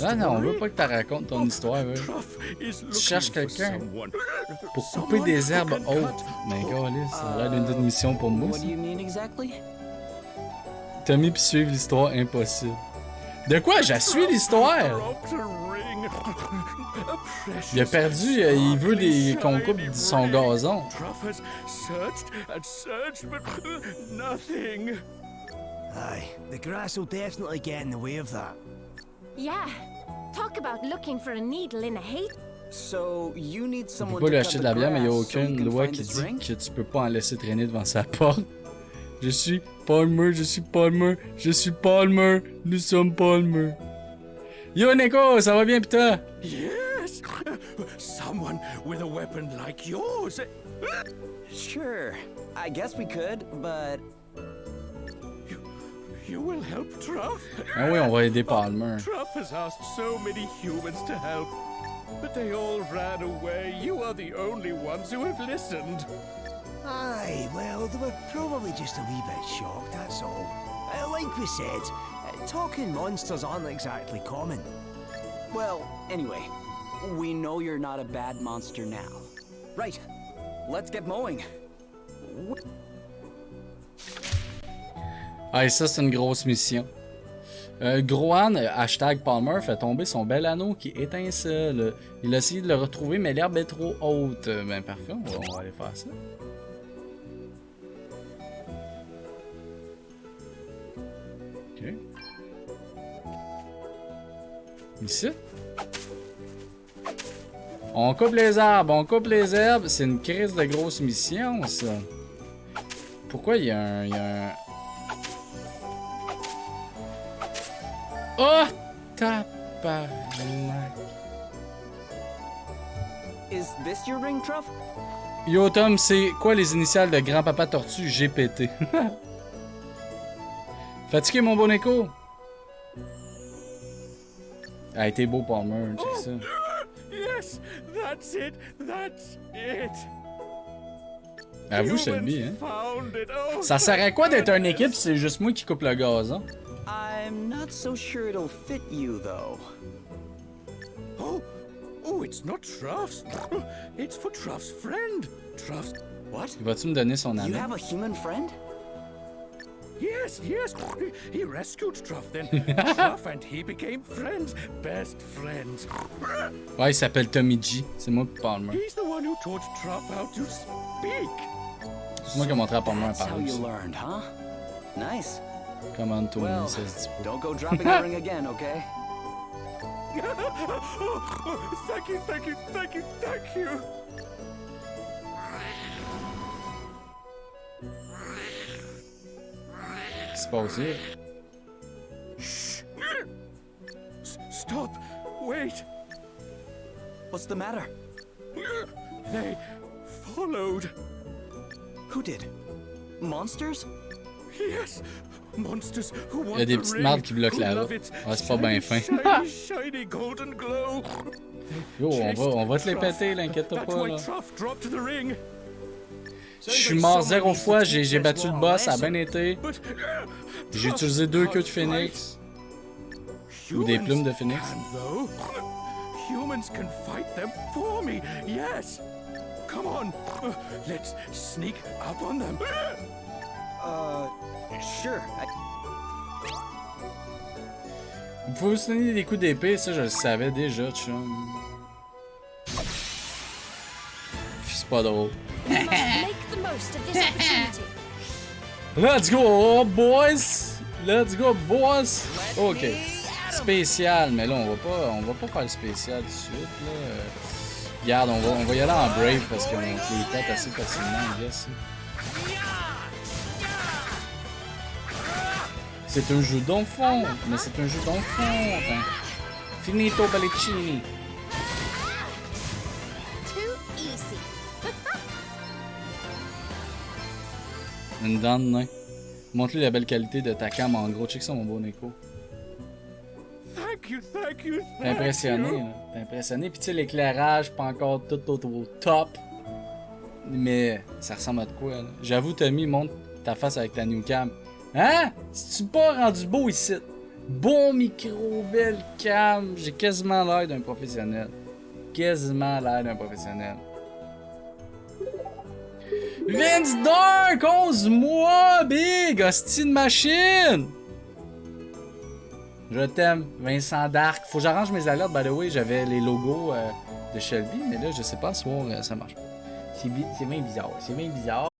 Ah non, on veut pas que tu racontes ton histoire. Ouais. Tu cherches quelqu'un pour couper des herbes hautes. Mais gars, ça a l'air d'une mission pour moi. What do you mean exactly? Tommy puis suivre l'histoire, impossible. De quoi? Je suis l'histoire! Il a perdu, il veut qu'on coupe son gazon. Aye, the grass will definitely get in the way of that. Yeah. Talk about looking for a needle in a hay. So you need On someone peut pas lui to acheter cut de la the bière, mais il n'y a grass so aucune we can loi find qui his dit ring? que tu peux pas en laisser traîner devant sa porte. Je suis Palmer, je suis Palmer, je suis Palmer, nous sommes Palmer. Yo Neko, ça va bien pis toi? Yes! Someone with a weapon like yours. Sure, I guess we could, but... You will help Truff? Ah oui, on va aider Palmer. Truff has asked so many humans to help, but they all ran away. You are the only ones who have listened. Aye, well, they were probably just a wee bit shocked, that's all. Like we said, talking monsters aren't exactly common. Well, anyway, we know you're not a bad monster now. Right, let's get mowing. Ah, et ça, c'est une grosse mission. Grohan, hashtag Palmer, fait tomber son bel anneau qui étincelle. Il a essayé de le retrouver, mais l'herbe est trop haute. Ben parfait, on va aller faire ça. Ok. Ici. On coupe les arbres, on coupe les herbes. C'est une crise de grosse mission, ça. Pourquoi il y a un... Oh! Tabarnak! Is this your ring, Truff? Yo Tom, c'est quoi les initiales de Grand-Papa Tortue GPT? Fatigué mon bon écho? Ah, t'es beau Palmer, c'est ça. Yes, that's it, that's it. Avoue, Shelby, hein? Ça sert à quoi d'être une équipe si c'est juste moi qui coupe le gazon? I'm not so sure it'll fit you, though. Oh, it's not Truff's. It's for Truff's friend. Truff's... What? Vas-tu me donner son You anneau? have a human friend? Yes. He rescued Truff then. Truff and he became friends. Best friends. Ouais, il s'appelle Tommy G. C'est moi qui Palmer. He's the one who taught Truff how to speak. C'est moi qui ai montré à Palmer à That's how parler you aussi. learned, huh? Nice. Comment Tony, Well, ça se dit pas. don't go dropping the ring again, okay? Thank you. Qu'est-ce qui se passe ici? Stop. Wait. What's the matter? They followed. Who did? Monsters? Yes. Monsters who want Il y a des the petites ring, mardes qui bloquent who la love route. it. Ouais, c'est pas bien fin. Shiny golden glow. Yo, on va te les péter, là, inquiète-toi That's pas, why là. Truff dropped the ring. Je suis mort 0 fois, j'ai battu le boss, ça a bien été. J'ai utilisé 2 queues de phoenix. Ou des plumes de phoenix. Though humans can fight them for me. Yes. Come on. Let's sneak up on them. Sure. Vous pouvez aussi donner des coups d'épée, ça je le savais déjà, chum. C'est pas drôle. Make the most of this opportunity. Let's go, boys! Let's go, boys! Ok. Spécial, mais là, on va pas faire le spécial tout de suite, là. Regarde, on va y aller en Brave parce qu'on les tête assez facilement, I guess. C'est un jeu d'enfant, mais c'est un jeu d'enfant. Enfin, finito Bellicini. Too easy. Une dent de nain. Montre-lui la belle qualité de ta cam en gros. Check ça, mon beau Neko. Thank you. T'es impressionné, là. T'es impressionné. Puis tu sais, l'éclairage, pas encore tout au top. Mais ça ressemble à de quoi, là? J'avoue, Tommy, montre ta face avec ta new cam. Hein? C'est-tu pas rendu beau ici? Bon micro, belle cam. J'ai quasiment l'air d'un professionnel. Quasiment l'air d'un professionnel. Vince Dark, 11 mois, big, hostie de machine. Je t'aime, Vincent Dark. Faut que j'arrange mes alertes, by the way, j'avais les logos de Shelby, mais là, je sais pas, ce soir, ça marche pas. C'est bien bizarre,